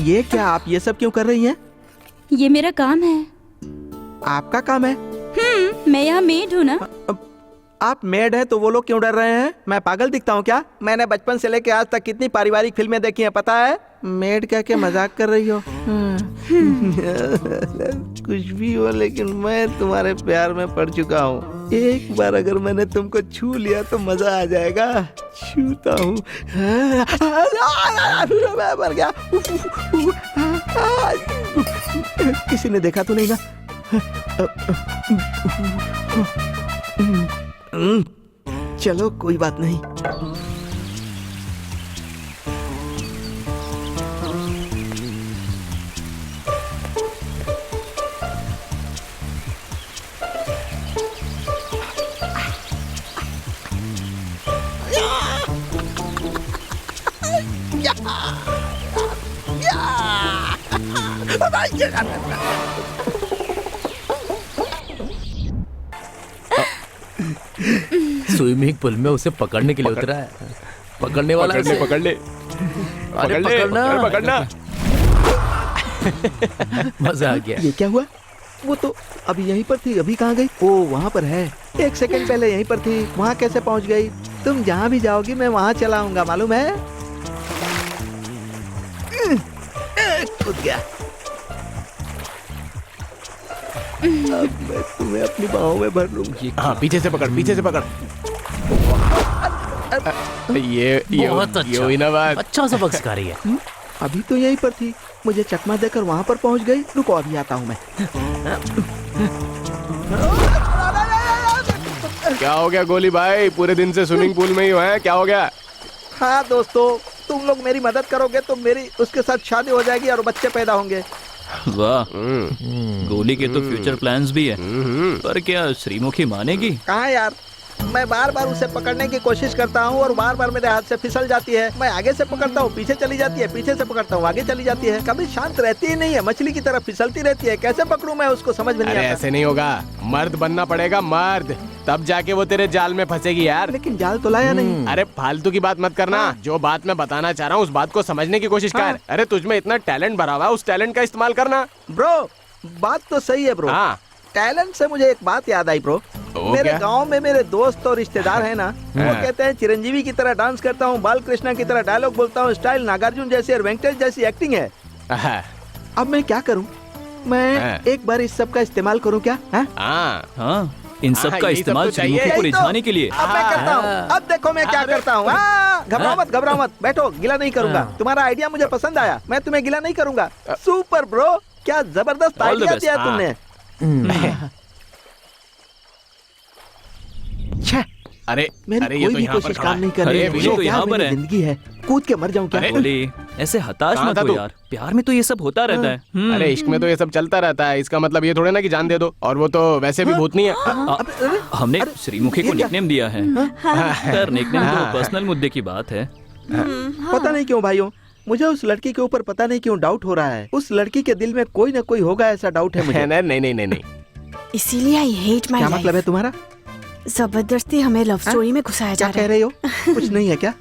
Speaker 5: ये क्या आप ये सब क्यों कर रही हैं?
Speaker 12: ये मेरा काम है।
Speaker 5: आपका काम है?
Speaker 12: मैं यहाँ मेड हूँ ना।
Speaker 5: आप मेड हैं तो वो लोग क्यों डर रहे हैं? मैं पागल दिखता हूँ क्या? मैंने बचपन से लेके आज तक कितनी पारिवारिक फिल्में देखी हैं पता है? मेड कह के मजाक कर रही हो? कुछ भी हो लेकिन मैं तुम्हारे प्यार में पड़ चुका हूँ। एक बार अगर मैंने तुमको छू लिया तो मजा आ जाएगा। छूता हूँ। मैं मर गया। किसी ने देखा तो नहीं ना? चलो कोई बात नहीं।
Speaker 6: स्विमिंग पूल में उसे पकड़ने के लिए उतरा है। पकड़ने वाला
Speaker 9: पकड़ ले
Speaker 6: है।
Speaker 9: पकड़ ले
Speaker 6: अरे
Speaker 9: पकड़ ले,
Speaker 6: पकड़ना।
Speaker 9: अरे पकड़ना।
Speaker 6: मजा आ गया।
Speaker 5: ये क्या हुआ? वो तो अभी यहीं पर थी, अभी कहाँ गई? ओ वहाँ पर है। एक सेकंड पहले यहीं पर थी, वहाँ कैसे पहुँच गई? तुम जहाँ भी जाओगी मैं वहाँ चला आऊंगा, मालूम है? कूद गया। अब मैं तुम्हें अपनी बाहों में भर लूंगा।
Speaker 9: हाँ पीछे से पकड़, पीछे से पकड़। ये
Speaker 6: बहुत अच्छा।
Speaker 9: ये हुई ना बात।
Speaker 6: अच्छा सबक सिखा रही है।
Speaker 5: अभी तो यहीं पर थी, मुझे चकमा देकर वहाँ पर पहुँच गई। रुको अभी आता हूँ मैं।
Speaker 9: क्या हो गया गोली भाई? पूरे दिन से स्विमिंग पूल में ही हो हैं, क्या हो गया?
Speaker 5: हाँ दोस्तों, तुम लोग मेरी मदद करोगे तो मेरी उसके साथ शादी हो जाएगी और बच्चे पैदा होंगे।
Speaker 7: वाह, गोली के तो फ्यूचर प्लान्स भी है, पर क्या श्रीमुखी मानेगी?
Speaker 5: कहाँ यार, मैं बार बार उसे पकड़ने की कोशिश करता हूँ और बार बार मेरे हाथ से फिसल जाती है। मैं आगे से पकड़ता हूँ, पीछे चली जाती है, पीछे से पकड़ता हूँ, आगे चली जाती है। कभी शांत रहती ही नहीं है, मछली की तरह फिसलती रहती है। कैसे पकड़ूं मैं उसको, समझ में नहीं
Speaker 9: अरे
Speaker 5: आता।
Speaker 9: ऐसे नहीं होगा, मर्द बनना पड़ेगा, मर्द, तब जाके वो तेरे जाल में फंसेगी यार।
Speaker 5: लेकिन जाल तो लाया नहीं।
Speaker 9: अरे फालतू की बात मत करना। जो बात मैं बताना चाह रहा हूँ उस बात को समझने की कोशिश कर। अरे तुझमें इतना टैलेंट भरा हुआ है, उस टैलेंट का इस्तेमाल करना।
Speaker 5: ब्रो बात तो सही है ब्रो।
Speaker 9: हाँ।
Speaker 5: टैलेंट से मुझे एक बात याद आई ब्रो। मेरे गांव में मेरे दोस्त और रिश्तेदार हैं ना, वो कहते हैं चिरंजीवी की तरह डांस करता हूँ, बाल कृष्णा की तरह डायलॉग बोलता हूँ, स्टाइल नागार्जुन जैसी और वेंकटेश जैसी एक्टिंग है। अब मैं क्या करूँ? मैं एक बार इस सब का इस्तेमाल करूँ क्या?
Speaker 7: हाँ, इन सब का इस्तेमाल श्रीमुखी को रिझाने के लिए।
Speaker 5: अब मैं करता हूँ। अब देखो मैं क्या करता हूँ। घबराओ मत, घबराओ मत, बैठो, गिला नहीं करूंगा। तुम्हारा आइडिया मुझे पसंद आया, मैं तुम्हें गिला नहीं करूंगा। सुपर ब्रो, क्या जबरदस्त आइडिया दिया तुमने।
Speaker 9: अरे
Speaker 5: मेरी
Speaker 9: अरे
Speaker 5: कोई
Speaker 9: ये तो
Speaker 5: भी
Speaker 9: यहाँ पर
Speaker 5: कोशिश
Speaker 9: खड़ा
Speaker 5: काम नहीं कर रही है।
Speaker 7: तो यहाँ पर है।
Speaker 5: जिंदगी है, कूद के मर जाऊं क्या?
Speaker 7: गोली, ऐसे हताश
Speaker 9: कहाँ
Speaker 7: मत
Speaker 9: था
Speaker 7: हो
Speaker 9: तू?
Speaker 7: यार, प्यार में तो ये सब होता रहता है।
Speaker 9: अरे इश्क में तो ये सब चलता रहता है, इसका मतलब ये थोड़े ना कि जान दे दो। और वो तो वैसे भी भूतनी है।
Speaker 7: हमने श्रीमुखी को निकनेम दिया है, पर निकनेम तो पर्सनल मुद्दे की बात है।
Speaker 5: पता नहीं क्यों भाइयों, मुझे उस लड़की के ऊपर पता नहीं क्यों डाउट हो रहा है। उस लड़की के दिल में कोई न कोई होगा, ऐसा डाउट है मुझे।
Speaker 9: नहीं नहीं नहीं नहीं,
Speaker 1: इसीलिए आई हेट माय
Speaker 5: क्या
Speaker 1: लाइफ।
Speaker 5: मतलब है तुम्हारा?
Speaker 1: जबरदस्ती हमें लव स्टोरी में घुसाया जा
Speaker 5: क्या
Speaker 1: रहा
Speaker 5: कह रही हो? कुछ नहीं है क्या?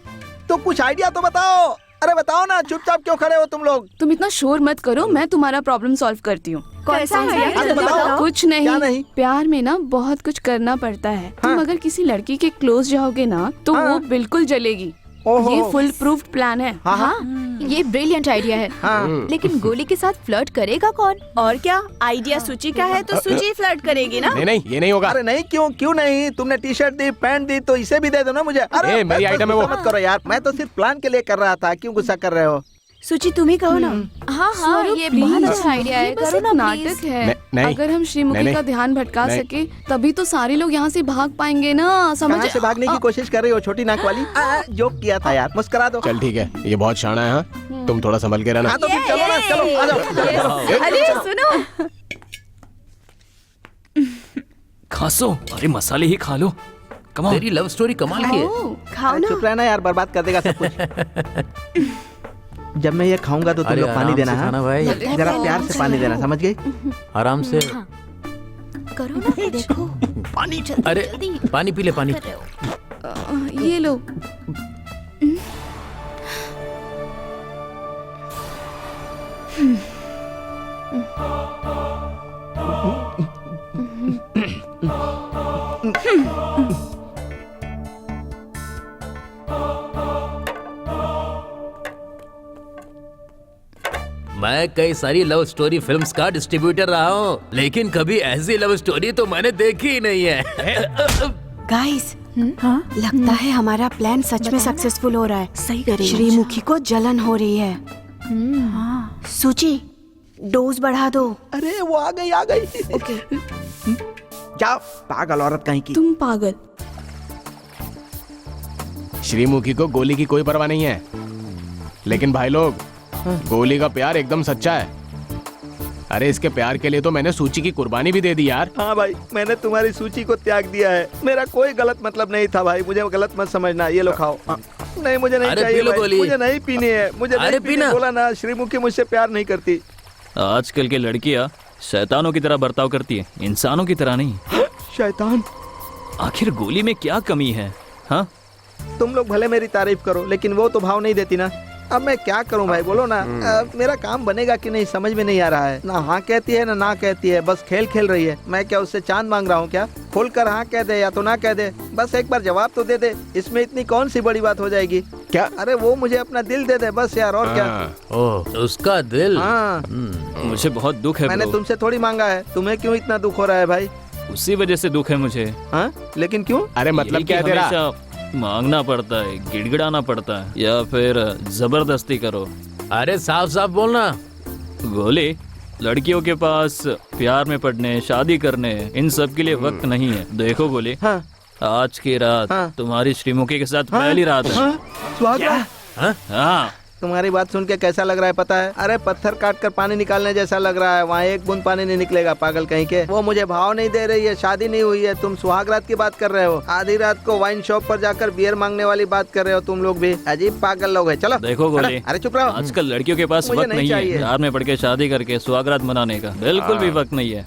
Speaker 5: तो कुछ आइडिया तो बताओ। अरे बताओ ना, चुपचाप क्यों खड़े हो तुम लोग?
Speaker 2: तुम इतना शोर मत करो, मैं तुम्हारा प्रॉब्लम सॉल्व करती हूँ।
Speaker 1: कौन सा आइडिया?
Speaker 5: हाँ, तो बताओ।
Speaker 2: कुछ
Speaker 5: क्या
Speaker 2: नहीं,
Speaker 5: नहीं?
Speaker 2: प्यार में ना बहुत कुछ करना पड़ता है। तुम अगर किसी लड़की के क्लोज जाओगे ना तो वो बिल्कुल जलेगी।
Speaker 5: ओहो।
Speaker 2: ये फुल प्रूफ्ड प्लान है।
Speaker 5: हाँ।
Speaker 4: ये ब्रिलियंट आइडिया है।
Speaker 5: हाँ।
Speaker 4: लेकिन गोली के साथ फ्लर्ट करेगा कौन?
Speaker 1: और क्या, आइडिया सूची का है तो सूची फ्लर्ट करेगी ना।
Speaker 9: नहीं ये नहीं होगा।
Speaker 5: अरे नहीं, क्यों नहीं? तुमने टी शर्ट दी, पैंट दी, तो इसे भी दे दो ना मुझे। अरे
Speaker 9: मेरी आइटम है वो।
Speaker 5: मत करो यार, मैं तो सिर्फ प्लान के लिए कर रहा था, क्यों गुस्सा कर रहे हो?
Speaker 1: सूची तुम ही कहो ना।
Speaker 4: हाँ
Speaker 2: स्वरूप,
Speaker 4: ये
Speaker 2: please।
Speaker 4: बहुत अच्छा आइडिया है।
Speaker 2: ये बस
Speaker 4: करो
Speaker 2: एक
Speaker 4: ना
Speaker 2: नाटक
Speaker 4: प्लीज।
Speaker 2: है।
Speaker 9: नहीं,
Speaker 2: अगर हम श्रीमुखी
Speaker 9: नहीं,
Speaker 2: का ध्यान भटका
Speaker 9: नहीं।
Speaker 2: सके तभी तो सारे लोग यहाँ से भाग पाएंगे ना। समझ
Speaker 5: कहाँ से भागने की कोशिश कर रही हो छोटी नाक वाली? जोक किया था यार, मुस्कुरा दो।
Speaker 9: चल ठीक है, ये बहुत शाना है। हाँ तुम थोड़ा संभल के रहना।
Speaker 5: हाँ तो फिर चलो ना, चलो आ जाओ।
Speaker 1: अरे सुनो,
Speaker 7: खासो, अरे मसाले ही खा लो। Come on.
Speaker 6: तेरी लव स्टोरी कमाल की है।
Speaker 1: खाओ ना।
Speaker 5: चुप रहना यार, बर्बाद कर देगा सब कुछ। जब मैं ये खाऊंगा तो तुम
Speaker 6: अरे
Speaker 5: लोग पानी
Speaker 6: आराम
Speaker 5: देना।
Speaker 6: से खाना
Speaker 5: हाँ?
Speaker 6: भाई,
Speaker 5: जरा प्यार से पानी देना, समझ गई?
Speaker 6: आराम से।
Speaker 4: करो ना, देखो
Speaker 6: पानी।
Speaker 4: जल्दी,
Speaker 6: अरे
Speaker 4: जल्दी।
Speaker 6: पानी पी ले, पानी।
Speaker 4: कर रहे हो।
Speaker 2: ये लो।
Speaker 6: मैं कई सारी लव स्टोरी फिल्म्स का डिस्ट्रीब्यूटर रहा हूँ, लेकिन कभी ऐसी लव स्टोरी तो मैंने देखी ही नहीं है।
Speaker 1: गाइस, हाँ लगता है हमारा प्लान सच में सक्सेसफुल हो रहा है।
Speaker 4: सही करेंगे।
Speaker 1: श्रीमुखी को जलन हो रही है। हाँ। सूची, डोज बढ़ा दो।
Speaker 5: अरे वो आ गई।
Speaker 1: ओके।
Speaker 5: जाओ, पागल औरत कहीं की।
Speaker 2: तुम पागल।
Speaker 9: श्रीमुखी को गोली की कोई परवाह नहीं है, लेकिन भाई लोग, गोली का प्यार एकदम सच्चा है। अरे इसके प्यार के लिए तो मैंने सूची की कुर्बानी भी दे दी यार।
Speaker 5: हाँ भाई, मैंने तुम्हारी सूची को त्याग दिया है। मेरा कोई गलत मतलब नहीं था भाई, मुझे गलत मत समझना। ये लो खाओ। नहीं मुझे नहीं
Speaker 6: अरे
Speaker 5: चाहिए
Speaker 6: पी लो
Speaker 5: भाई,
Speaker 6: गोली।
Speaker 5: मुझे नहीं पीनी है, मुझे
Speaker 6: अरे
Speaker 5: नहीं पीनी।
Speaker 6: पीना।
Speaker 5: बोला ना, श्रीमुखी मुझसे प्यार नहीं करती।
Speaker 7: आजकल की लड़कियां शैतानों की तरह बर्ताव करती है, इंसानों की तरह नहीं।
Speaker 5: शैतान?
Speaker 7: आखिर गोली में क्या कमी है? हाँ
Speaker 5: तुम लोग भले मेरी तारीफ करो, लेकिन वो तो भाव नहीं देती ना। अब मैं क्या करूं भाई, बोलो ना। मेरा काम बनेगा कि नहीं समझ में नहीं आ रहा है। ना हाँ कहती है ना कहती है, बस खेल खेल रही है। मैं क्या उससे चांद मांग रहा हूँ क्या? खोल कर हाँ कह दे या तो ना कह दे, बस एक बार जवाब तो दे दे। इसमें इतनी कौन सी बड़ी बात हो जाएगी? क्या? अरे वो मुझे अपना दिल दे दे बस यार, और क्या?
Speaker 6: ओह, उसका दिल।
Speaker 5: हाँ,
Speaker 7: मुझे बहुत दुख है
Speaker 5: मैंने
Speaker 7: ब्रो।
Speaker 5: तुमसे थोड़ी मांगा है। तुम्हें क्यों इतना दुख हो रहा है भाई?
Speaker 7: उसी वजह से दुख है मुझे।
Speaker 5: हाँ, लेकिन क्यों?
Speaker 9: अरे मतलब
Speaker 7: यही
Speaker 9: क्या है
Speaker 7: कि
Speaker 9: तेरा?
Speaker 7: हमेशा मांगना पड़ता है, गिड़गिड़ाना पड़ता है, या फिर जबरदस्ती करो।
Speaker 6: अरे साफ साफ बोलना।
Speaker 7: गोली, लड़कियों के पास प्यार में पड़ने, शादी करने, इन सब के लिए वक्त नहीं है। देखो गोली,
Speaker 5: हाँ,
Speaker 7: आज की रात
Speaker 5: हाँ।
Speaker 7: तुम्हारी श्रीमुखी के साथ पहली रात है।
Speaker 5: हाँ, सुहागरात?
Speaker 7: हाँ
Speaker 5: तुम्हारी बात सुन के कैसा लग रहा है पता है? अरे पत्थर काट कर पानी निकालने जैसा लग रहा है। वहाँ एक बूंद पानी नहीं निकलेगा, पागल कहीं के। वो मुझे भाव नहीं दे रही है, शादी नहीं हुई है। तुम सुहागरात की बात कर रहे हो? आधी रात को वाइन शॉप पर जाकर बियर मांगने वाली बात कर रहे हो तुम लोग भी। अजीब पागल लोग है। चलो
Speaker 7: देखो गोली,
Speaker 5: अरे चुप रहो।
Speaker 7: आजकल लड़कियों के पास
Speaker 5: मुझे
Speaker 7: वक्त
Speaker 5: नहीं
Speaker 7: नहीं है
Speaker 5: चाहिए।
Speaker 7: प्यार में पड़ के शादी करके सुहागरात मनाने का। बिल्कुल भी वक्त नहीं है,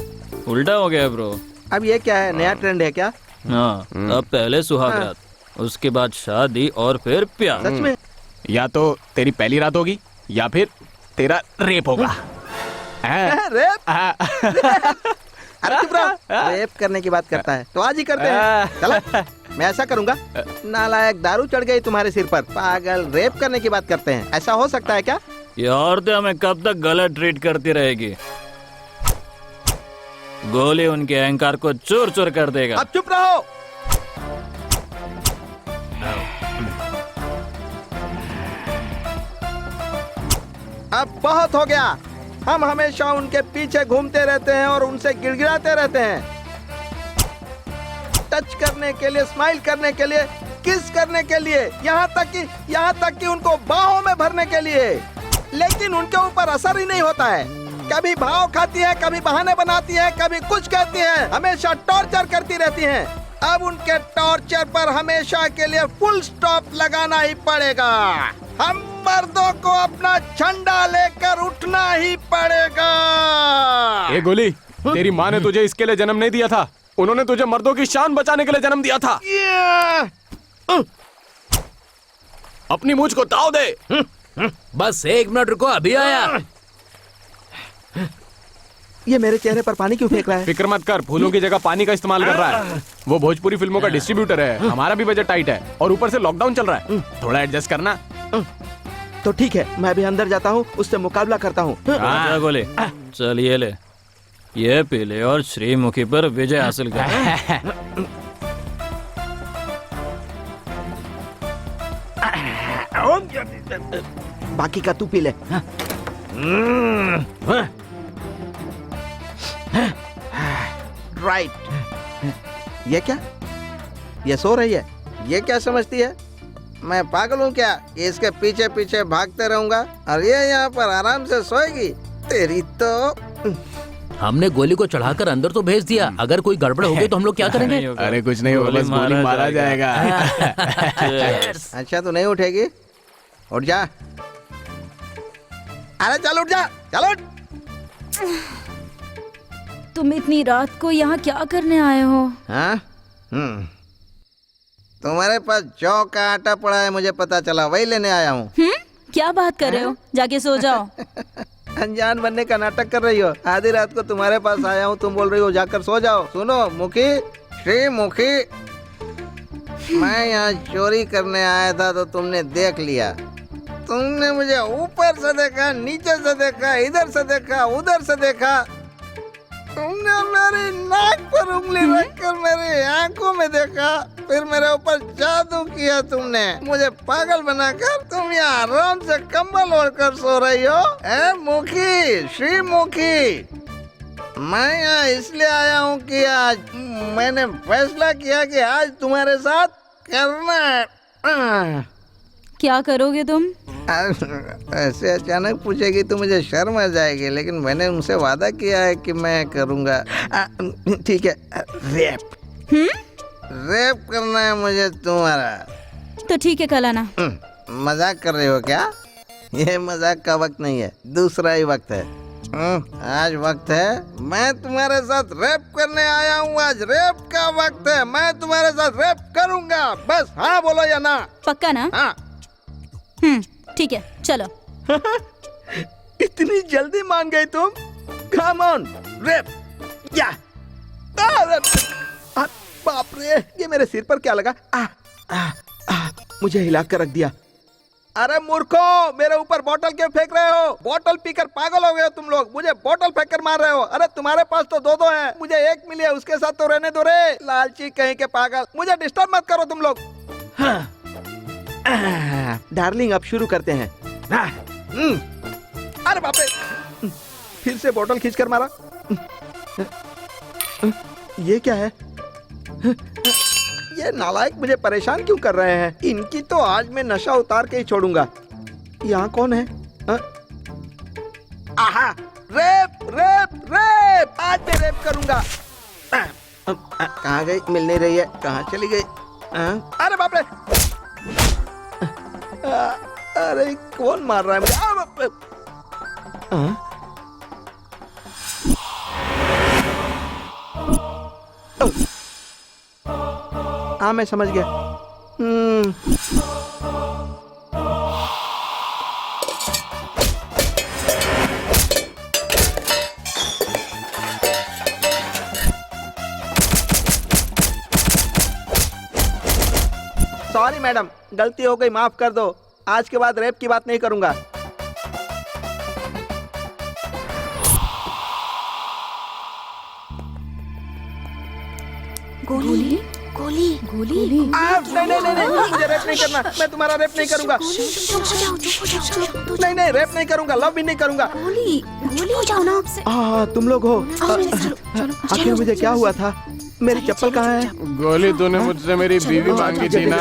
Speaker 7: उल्टा हो गया ब्रो।
Speaker 5: अब ये क्या है, नया ट्रेंड है क्या?
Speaker 7: हाँ, अब पहले सुहागरात, उसके बाद शादी और फिर प्यार।
Speaker 5: सच में?
Speaker 9: या तो तेरी पहली रात होगी या फिर तेरा रेप होगा।
Speaker 5: रेप? अरे चुप रहो। रेप करने की बात करता है तो आज ही करते हैं। चलो मैं ऐसा करूंगा। नालायक, दारू चढ़ गई तुम्हारे सिर पर। पागल, रेप करने की बात करते हैं, ऐसा हो सकता है क्या?
Speaker 7: ये औरतें हमें कब तक गलत ट्रीट करती रहेगी? गोली उनके अहंकार को चूर चूर कर देगा।
Speaker 5: अब चुप रहो। अब बहुत हो गया। हम हमेशा उनके पीछे घूमते रहते हैं और उनसे गिड़गिड़ाते रहते हैं। टच करने के लिए, स्माइल करने के लिए, किस करने के लिए, यहाँ तक कि उनको बाहों में भरने के लिए। लेकिन उनके ऊपर असर ही नहीं होता है। कभी भाव खाती है, कभी बहाने बनाती है, कभी कुछ कहती है, हमेशा टॉर्चर करती रहती हैं। अब उनके टॉर्चर पर हमेशा के लिए फुल स्टॉप लगाना ही पड़ेगा। हम मर्दों को अपना झंडा लेकर उठना ही पड़ेगा।
Speaker 9: ए गोली, तेरी माँ ने तुझे इसके लिए जन्म नहीं दिया था। उन्होंने तुझे मर्दों की शान बचाने के लिए जन्म दिया था। अपनी मूंछ को ताव दे।
Speaker 6: बस 1 मिनट रुको, अभी आया।
Speaker 5: ये मेरे चेहरे पर पानी क्यों फेंक रहा है?
Speaker 9: फिक्र मत कर, फूलों की जगह पानी का इस्तेमाल कर रहा है। वो भोजपुरी फिल्मों का डिस्ट्रीब्यूटर है, हमारा भी बजट टाइट है और ऊपर से लॉकडाउन चल रहा है, थोड़ा एडजस्ट करना।
Speaker 5: तो ठीक है, मैं भी अंदर जाता हूँ, उससे मुकाबला करता हूँ।
Speaker 7: क्या बोले? चल ये ले, ये पी ले और श्रीमुखी पर विजय हासिल कर।
Speaker 5: बाकी का तू पी ले। राइट। ये क्या? ये सो रही है? ये क्या समझती है मैं पागल हूँ क्या? इसके पीछे पीछे भागते रहूंगा और ये यहाँ पर आराम से सोएगी? तेरी तो।
Speaker 6: हमने गोली को चढ़ाकर अंदर तो भेज दिया, अगर कोई गड़बड़ हो गई तो हम लोग क्या करेंगे?
Speaker 9: अरे कुछ नहीं होगा, बस गोली मारा जाएगा।
Speaker 5: अच्छा, तो नहीं उठेगी? उठ जा। अरे चल उठ जा, चल उठ।
Speaker 4: तुम इतनी रात को यहाँ क्या करने आए हो?
Speaker 5: हाँ? तुम्हारे पास जौ का आटा पड़ा है, मुझे पता चला, वही लेने आया हूँ।
Speaker 4: क्या बात कर रहे हो? जाके सो जाओ।
Speaker 5: अनजान बनने का नाटक कर रही हो। आधी रात को तुम्हारे पास आया हूँ, तुम बोल रही हो जाकर सो जाओ। सुनो मुखी, श्रीमुखी, मैं यहाँ चोरी करने आया था तो तुमने देख लिया। तुमने मुझे ऊपर से देखा, नीचे से देखा, इधर से देखा, उधर से देखा। तुमने मेरी नाक पर उंगली रखकर मेरी आंखों में देखा, फिर मेरे ऊपर जादू किया तुमने, मुझे पागल बनाकर तुम यहाँ आराम से कंबल ओढ़कर सो रही हो। ए मुखी, श्रीमुखी, मैं यहाँ इसलिए आया हूँ कि आज मैंने फैसला किया कि आज तुम्हारे साथ करना है।
Speaker 4: क्या करोगे तुम?
Speaker 5: ऐसे अचानक पूछेगी तो मुझे शर्म आ जाएगी, लेकिन मैंने उनसे वादा किया है कि मैं करूँगा। ठीक है, रेप। रेप करना है मुझे तुम्हारा।
Speaker 4: तो ठीक है, कल आना।
Speaker 5: मजाक कर रहे हो क्या? ये मजाक का वक्त नहीं है, दूसरा ही वक्त है। आज वक्त है, मैं तुम्हारे साथ रेप करने आया हूँ। आज रेप का वक्त है, मैं तुम्हारे साथ रेप करूँगा। बस हाँ बोलो या ना?
Speaker 4: पक्का ना?
Speaker 5: हाँ।
Speaker 4: ठीक है, चलो।
Speaker 5: इतनी जल्दी मान गई तुम? Come on, rape. या बाप रे, ये मेरे सिर पर क्या लगा? मुझे हिला कर रख दिया। अरे मूर्खो, मेरे ऊपर बोतल क्यों फेंक रहे हो? बोतल पीकर पागल हो गए हो तुम लोग, मुझे बोतल फेंक कर मार रहे हो। अरे तुम्हारे पास तो दो दो है, मुझे एक मिली है, उसके साथ तो रहने दो रे। लालची कहीं के पागल, मुझे डिस्टर्ब मत करो तुम लोग। डार्लिंग, अब शुरू करते हैं। अरे बाप रे, फिर से बोतल खींचकर मारा। ये क्या है? ये नालायक मुझे परेशान क्यों कर रहे हैं? इनकी तो आज मैं नशा उतार के ही छोड़ूंगा। यहाँ कौन है? आहा, रेप रेप रेप, आज मैं रेप करूंगा। कहाँ गई? मिल नहीं रही है, कहाँ चली गई? अरे बाप रे, अरे कौन मार रहा है मुझे? हाँ, मैं समझ गया। सॉरी मैडम, गलती हो गई, माफ कर दो। आज के बाद रेप की बात नहीं करूंगा।
Speaker 4: गोली? गोली? गोली?
Speaker 5: नहीं, मुझे रेप नहीं करना, मैं तुम्हारा रेप नहीं करूंगा। नहीं, रेप नहीं करूंगा, लव भी नहीं करूंगा।
Speaker 4: गोली? गोली हो जाओ ना।
Speaker 5: तुम लोग हो? आखिर मुझे क्या हुआ था? मेरी चप्पल कहाँ है?
Speaker 9: गोली तूने मुझसे मेरी बीवी मांगी थी ना,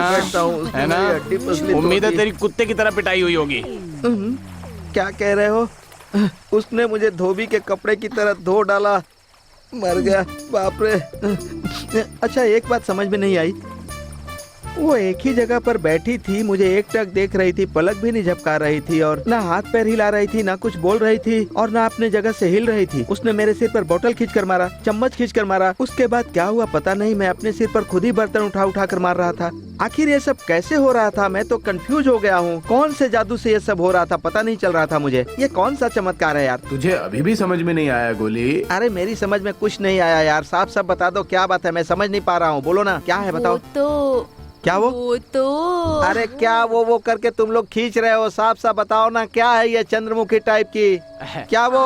Speaker 9: है ना? उम्मीद है तेरी कुत्ते की तरह पिटाई हुई होगी।
Speaker 5: क्या कह रहे हो? उसने मुझे धोबी के कपड़े की तरह धो डाला, मर गया। बाप रे। अच्छा, एक बात समझ में नहीं आई, वो एक ही जगह पर बैठी थी, मुझे एकटक देख रही थी, पलक भी नहीं झपका रही थी और ना हाथ पैर हिला रही थी, ना कुछ बोल रही थी और ना अपने जगह से हिल रही थी। उसने मेरे सिर पर बोतल खींचकर मारा, चम्मच खींचकर मारा। उसके बाद क्या हुआ पता नहीं, मैं अपने सिर पर खुद ही बर्तन उठा उठा कर मार रहा था। आखिर ये सब कैसे हो रहा था? मैं तो कंफ्यूज हो गया हूँ। कौन से जादू से ये सब हो रहा था पता नहीं चल रहा था मुझे। ये कौन सा चमत्कार है यार?
Speaker 9: तुझे अभी भी समझ में नहीं आया गोली?
Speaker 5: अरे मेरी समझ में कुछ नहीं आया यार, साफ साफ बता दो क्या बात है, मैं समझ नहीं पा रहा हूँ। बोलो ना क्या है, बताओ।
Speaker 4: वो तो
Speaker 5: क्या वो
Speaker 4: तो
Speaker 5: अरे क्या वो करके तुम लोग खींच रहे हो? साफ साफ बताओ ना क्या है ये चंद्रमुखी टाइप की? क्या वो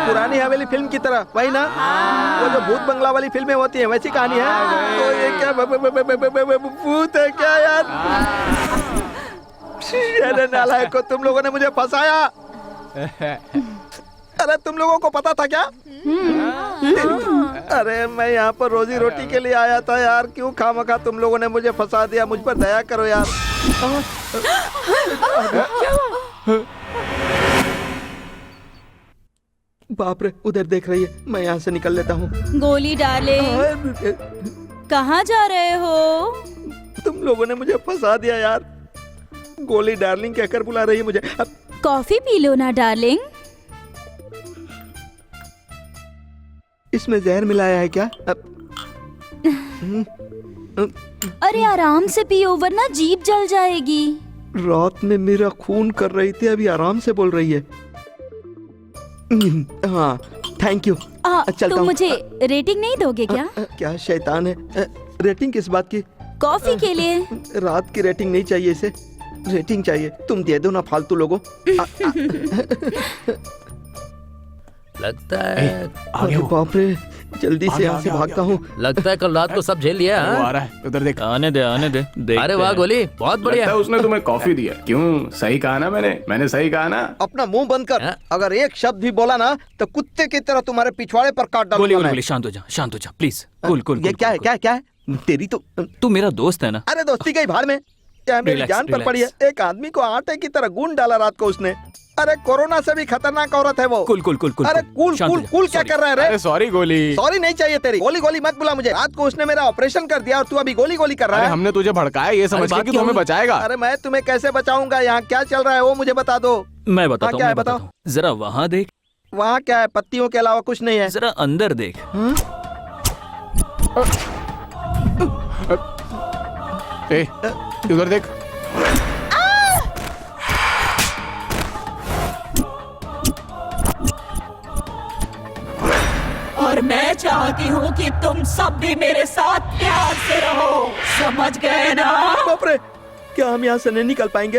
Speaker 5: पुरानी हवेली फिल्म की तरह वही ना? वो जो भूत बंगला वाली फिल्में होती है वैसी कहानी है? तो ये क्या भूत है क्या यार? अरे नालायक को, तुम लोगों ने मुझे फंसाया। अरे तुम लोगों को पता था क्या? अरे मैं यहाँ पर रोजी रोटी के लिए आया था यार, क्यों खामखा तुम लोगों ने मुझे फंसा दिया? मुझ पर दया करो यार। बाप रे, उधर देख रही है, मैं यहाँ से निकल लेता हूँ।
Speaker 12: गोली डार्लिंग, कहाँ जा रहे हो?
Speaker 5: तुम लोगों ने मुझे फंसा दिया यार। गोली डार्लिंग कहकर बुला रही है मुझे।
Speaker 12: कॉफी पी लो ना डार्लिंग।
Speaker 5: इसमें जहर मिलाया है क्या?
Speaker 12: अरे आराम से पियो वरना जीभ जल जाएगी।
Speaker 5: रात में मेरा खून कर रही थी, अभी आराम से बोल रही है। हाँ थैंक यू। चलता
Speaker 12: तुम
Speaker 5: हूँ।
Speaker 12: मुझे रेटिंग नहीं दोगे क्या?
Speaker 5: क्या शैतान है? रेटिंग किस बात की?
Speaker 12: कॉफी के लिए।
Speaker 5: रात की रेटिंग नहीं चाहिए इसे, रेटिंग चाहिए। तुम दे दो ना फालतू लोगों।
Speaker 6: लगता है
Speaker 5: अरे बाप रे, जल्दी से यहाँ से भागता हूँ।
Speaker 6: लगता है कल रात को सब झेल लिया।
Speaker 9: वो आ रहा है, उधर देख।
Speaker 7: आने दे देखते
Speaker 6: अरे वाह
Speaker 7: हैं।
Speaker 6: गोली, बहुत बढ़िया।
Speaker 9: लगता है उसने तुम्हें कॉफी दिया। क्यों, सही कहा ना मैंने सही कहा ना?
Speaker 5: अपना मुंह बंद कर। अगर एक शब्द भी बोला ना तो कुत्ते की तरह तुम्हारे पिछवाड़े पर काट
Speaker 7: गोली
Speaker 5: डालूंगा।
Speaker 7: गोली शांत हो जा प्लीज। कूल
Speaker 5: ये क्या है? क्या है? तेरी तो
Speaker 7: तू मेरा दोस्त है ना?
Speaker 5: अरे दोस्ती गई भाड़ में, क्या मेरी
Speaker 7: Relax,
Speaker 5: जान पर पड़ी है? एक आदमी को आटे की तरह गूंद डाला रात को उसने। अरे कोरोना से भी खतरनाक औरत है वो।
Speaker 7: कूल
Speaker 5: अरे कूल क्या कर रहा है रे?
Speaker 9: अरे सॉरी गोली।
Speaker 5: सॉरी नहीं चाहिए तेरी। गोली मत बुला मुझे। रात को उसने मेरा ऑपरेशन कर दिया और तू अभी गोली कर रहा
Speaker 9: अरे
Speaker 5: है।
Speaker 9: हमने तुझे भड़काया ये समझ के कि तू हमें बचाएगा।
Speaker 5: अरे मैं तुम्हें कैसे बचाऊंगा? यहाँ क्या चल रहा है वो मुझे बता दो।
Speaker 7: मैं बताता
Speaker 5: क्या है
Speaker 7: हूँ,
Speaker 5: बताओ।
Speaker 7: जरा वहाँ देख।
Speaker 5: वहाँ क्या है? पत्तियों के अलावा कुछ नहीं है।
Speaker 7: जरा अंदर देख।
Speaker 9: उधर देख।
Speaker 3: और मैं चाहती हूँ कि तुम सब भी मेरे साथ प्यार से रहो, समझ गए ना?
Speaker 5: बाप रे, क्या हम यहाँ से नहीं निकल पाएंगे?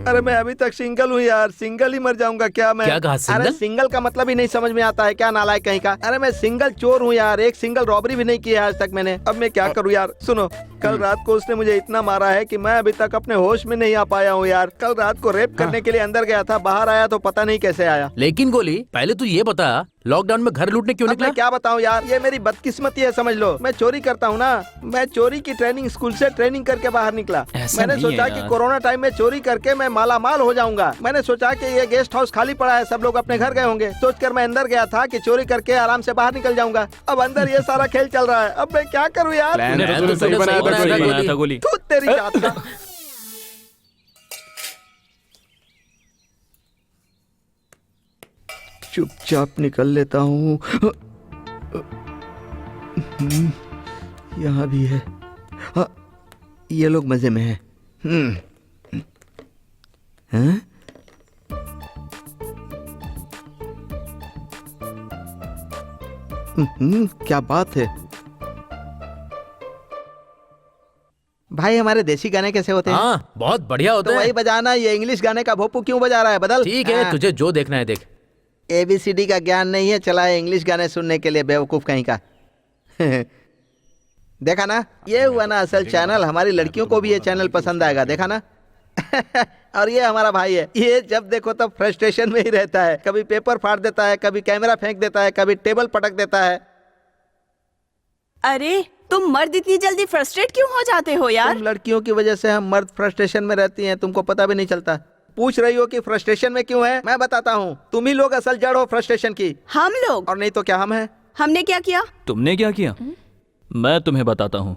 Speaker 5: अरे मैं अभी तक सिंगल हूँ यार, सिंगल ही मर जाऊंगा क्या मैं?
Speaker 6: क्या कहा, सिंगल?
Speaker 5: अरे सिंगल का मतलब ही नहीं समझ में आता है क्या, नालायक कहीं का? अरे मैं सिंगल चोर हूँ यार, एक सिंगल रॉबरी भी नहीं की है आज तक मैंने। अब मैं क्या करूँ यार? सुनो, कल रात को उसने मुझे इतना मारा है कि मैं अभी तक अपने होश में नहीं आ पाया हूँ यार। कल रात को रेप करने के लिए अंदर गया था, बाहर आया तो पता नहीं कैसे आया।
Speaker 6: लेकिन गोली, पहले तू ये बता, लॉकडाउन में घर लूटने क्यों
Speaker 5: अब
Speaker 6: निकला?
Speaker 5: मैं क्या बताऊं यार, ये मेरी बदकिस्मती है समझ लो। मैं चोरी करता हूँ ना, मैं चोरी की ट्रेनिंग स्कूल से ट्रेनिंग करके बाहर निकला।
Speaker 7: ऐसा
Speaker 5: मैंने
Speaker 7: नहीं है
Speaker 5: सोचा
Speaker 7: यार।
Speaker 5: कि कोरोना टाइम में चोरी करके मैं माला माल हो जाऊंगा। मैंने सोचा कि ये गेस्ट हाउस खाली पड़ा है, सब लोग अपने घर गए होंगे। सोचकर मैं अंदर गया था कि चोरी करके आराम से बाहर निकल जाऊंगा। अब अंदर ये सारा खेल चल रहा है, अब मैं क्या करूँ यार?
Speaker 9: प्लान तो तूने सही बनाया था गोली।
Speaker 5: तू तेरी जात का। चुपचाप निकल लेता हूँ। यहाँ भी है। हाँ, ये लोग मजे में हैं। हाँ? क्या बात है भाई, हमारे देसी गाने कैसे होते हैं?
Speaker 6: हाँ, बहुत बढ़िया होते
Speaker 5: तो
Speaker 6: हैं।
Speaker 5: वही बजाना। ये इंग्लिश गाने का भोपू क्यों बजा रहा है? बदल।
Speaker 6: ठीक है,
Speaker 5: हाँ।
Speaker 6: तुझे जो देखना है देख।
Speaker 5: ABCD का ज्ञान नहीं है, चला है इंग्लिश गाने सुनने के लिए, बेवकूफ कहीं का। देखा ना, ये हुआ ना असल चैनल। हमारी लड़कियों को भी ये चैनल पसंद आएगा, देखा ना। और ये हमारा भाई है, ये जब देखो तब फ्रस्ट्रेशन में ही रहता है। कभी पेपर फाड़ देता है, कभी कैमरा फेंक देता है, कभी टेबल पटक देता है।
Speaker 1: अरे तुम मर्द इतनी जल्दी फ्रस्ट्रेट क्यों हो जाते हो यार?
Speaker 5: तुम लड़कियों की वजह से हम मर्द फ्रस्ट्रेशन में रहती हैं, तुमको पता भी नहीं चलता। पूछ रही हो कि फ्रस्ट्रेशन में क्यों है? मैं बताता हूँ। तुम ही लोग असल जड़ हो फ्रस्ट्रेशन की।
Speaker 1: हम लोग?
Speaker 5: और नहीं तो क्या हम हैं?
Speaker 1: हमने क्या किया?
Speaker 7: तुमने क्या किया? मैं तुम्हें बताता हूँ।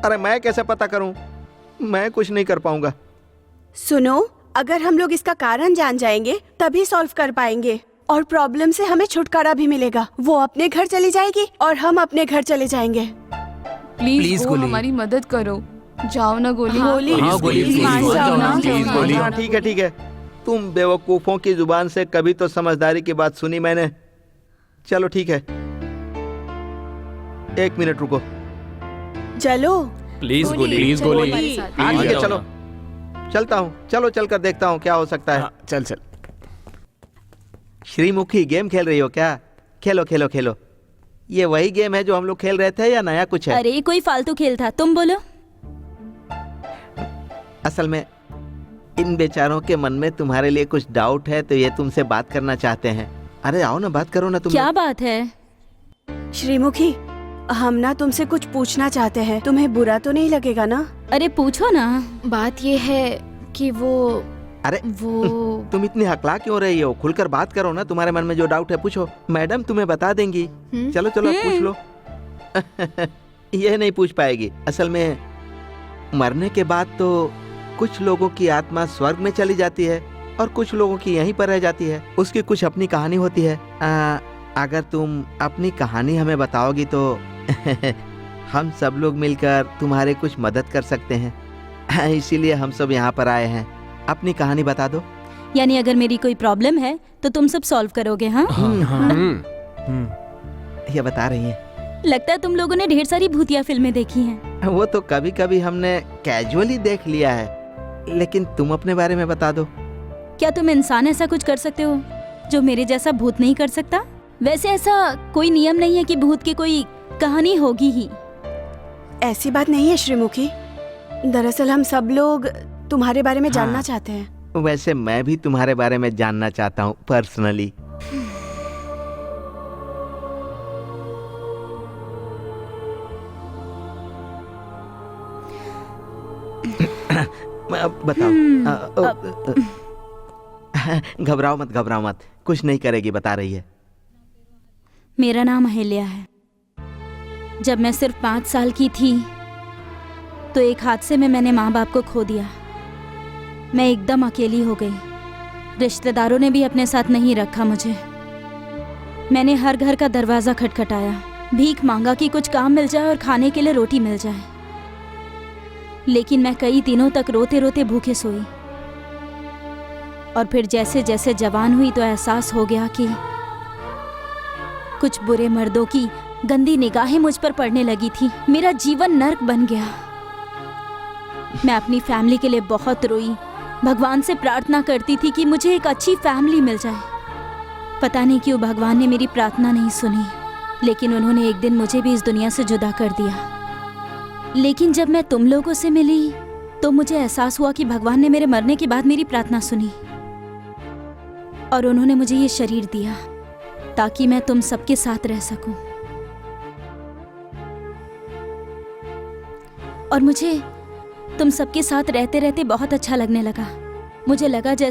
Speaker 5: अरे मैं कैसे पता करूं? मैं कुछ नहीं कर पाऊंगा।
Speaker 1: सुनो, अगर हम लोग इसका कारण जान जाएंगे तभी सॉल्व कर पाएंगे और प्रॉब्लम से हमें छुटकारा भी मिलेगा। वो अपने घर चली जाएगी और हम अपने घर चले जाएंगे।
Speaker 2: प्लीज गोली, हमारी मदद करो। जाओ ना गोली।
Speaker 1: गोली,
Speaker 6: हाँ, गोली,
Speaker 1: प्लीज,
Speaker 6: please,
Speaker 1: जाओ
Speaker 6: जाओ
Speaker 1: ना।
Speaker 6: ना, please, गोली।
Speaker 5: हाँ ठीक है ठीक है। तुम बेवकूफों की जुबान से कभी तो समझदारी की बात सुनी मैंने। चलो ठीक है, 1 मिनट रुको।
Speaker 1: चलो
Speaker 7: प्लीज गोली,
Speaker 9: प्लीज गोली।
Speaker 5: हाँ ठीक है, चलो चलता हूँ। चलो चलकर देखता हूँ क्या हो सकता है।
Speaker 9: चल चल।
Speaker 5: श्रीमुखी, गेम खेल रही हो क्या? खेलो खेलो खेलो। ये वही गेम है जो हम लोग खेल रहे थे या नया कुछ है?
Speaker 12: अरे कोई फालतू खेल था, तुम बोलो।
Speaker 5: असल में इन बेचारों के मन में तुम्हारे लिए कुछ डाउट है तो ये तुमसे बात करना चाहते हैं। अरे आओ ना, बात करो ना तुम।
Speaker 12: क्या बात है?
Speaker 1: श्रीमुखी, हम ना तुमसे कुछ पूछना चाहते हैं। तुम्हें बुरा तो नहीं लगेगा ना?
Speaker 12: अरे पूछो ना।
Speaker 4: बात ये है कि वो
Speaker 5: अरे तुम इतनी हकला क्यों रही हो? खुलकर बात करो ना, तुम्हारे मन में जो डाउट है पूछो, मैडम तुम्हें बता देंगी। चलो चलो पूछ लो। ये नहीं पूछ पाएगी। असल में मरने के बाद तो कुछ लोगों की आत्मा स्वर्ग में चली जाती है और कुछ लोगों की यहीं पर रह जाती है। उसकी कुछ अपनी कहानी होती है। अगर तुम अपनी कहानी हमें बताओगी तो हम सब लोग मिलकर तुम्हारे कुछ मदद कर सकते हैं। इसीलिए हम सब यहाँ पर आए हैं। अपनी कहानी बता दो।
Speaker 12: यानी अगर मेरी कोई प्रॉब्लम है तो तुम सब सॉल्व करोगे? हाँ,
Speaker 5: ये बता रही है।
Speaker 12: लगता है तुम लोगों ने ढेर सारी भूतिया फिल्में देखी हैं।
Speaker 5: वो तो कभी कभी हमने कैजुअली देख लिया है, लेकिन तुम अपने बारे में बता दो।
Speaker 12: क्या तुम इंसान ऐसा कुछ कर सकते हो जो मेरे जैसा भूत नहीं कर सकता? वैसे ऐसा कोई नियम नहीं है कि भूत की कोई कहानी होगी ही।
Speaker 1: ऐसी बात नहीं है श्रीमुखी। दरअसल हम सब लोग तुम्हारे बारे में जानना चाहते हैं।
Speaker 5: वैसे मैं भी तुम्हारे बारे में जानना चाहता हूँ पर्सनली। बताओ। घबराओ मत, घबराओ मत, कुछ नहीं करेगी, बता रही है।
Speaker 12: मेरा नाम अहिल्या है। जब मैं सिर्फ 5 साल की थी तो एक हादसे में मैंने माँ बाप को खो दिया। मैं एकदम अकेली हो गई। रिश्तेदारों ने भी अपने साथ नहीं रखा मुझे। मैंने हर घर का दरवाज़ा खटखटाया, भीख मांगा कि कुछ काम मिल जाए और खाने के लिए रोटी मिल जाए। लेकिन मैं कई दिनों तक रोते रोते भूखे सोई। और फिर जैसे जैसे जवान हुई तो एहसास हो गया कि कुछ बुरे मर्दों की गंदी निगाहें मुझ पर पड़ने लगी थी। मेरा जीवन नर्क बन गया। मैं अपनी फैमिली के लिए बहुत रोई, भगवान से प्रार्थना करती थी कि मुझे एक अच्छी फैमिली मिल जाए। पता नहीं क्यों भगवान ने मेरी प्रार्थना नहीं सुनी, लेकिन उन्होंने एक दिन मुझे भी इस दुनिया से जुदा कर दिया। लेकिन जब मैं तुम लोगों से मिली तो मुझे एहसास हुआ कि भगवान ने मेरे मरने के बाद मेरी प्रार्थना सुनी और उन्होंने मुझे ये शरीर दिया ताकि मैं तुम सबके साथ रह सकूं। और मुझे तुम सबके साथ रहते रहते बहुत अच्छा लगने लगा। मुझे लगा जैसे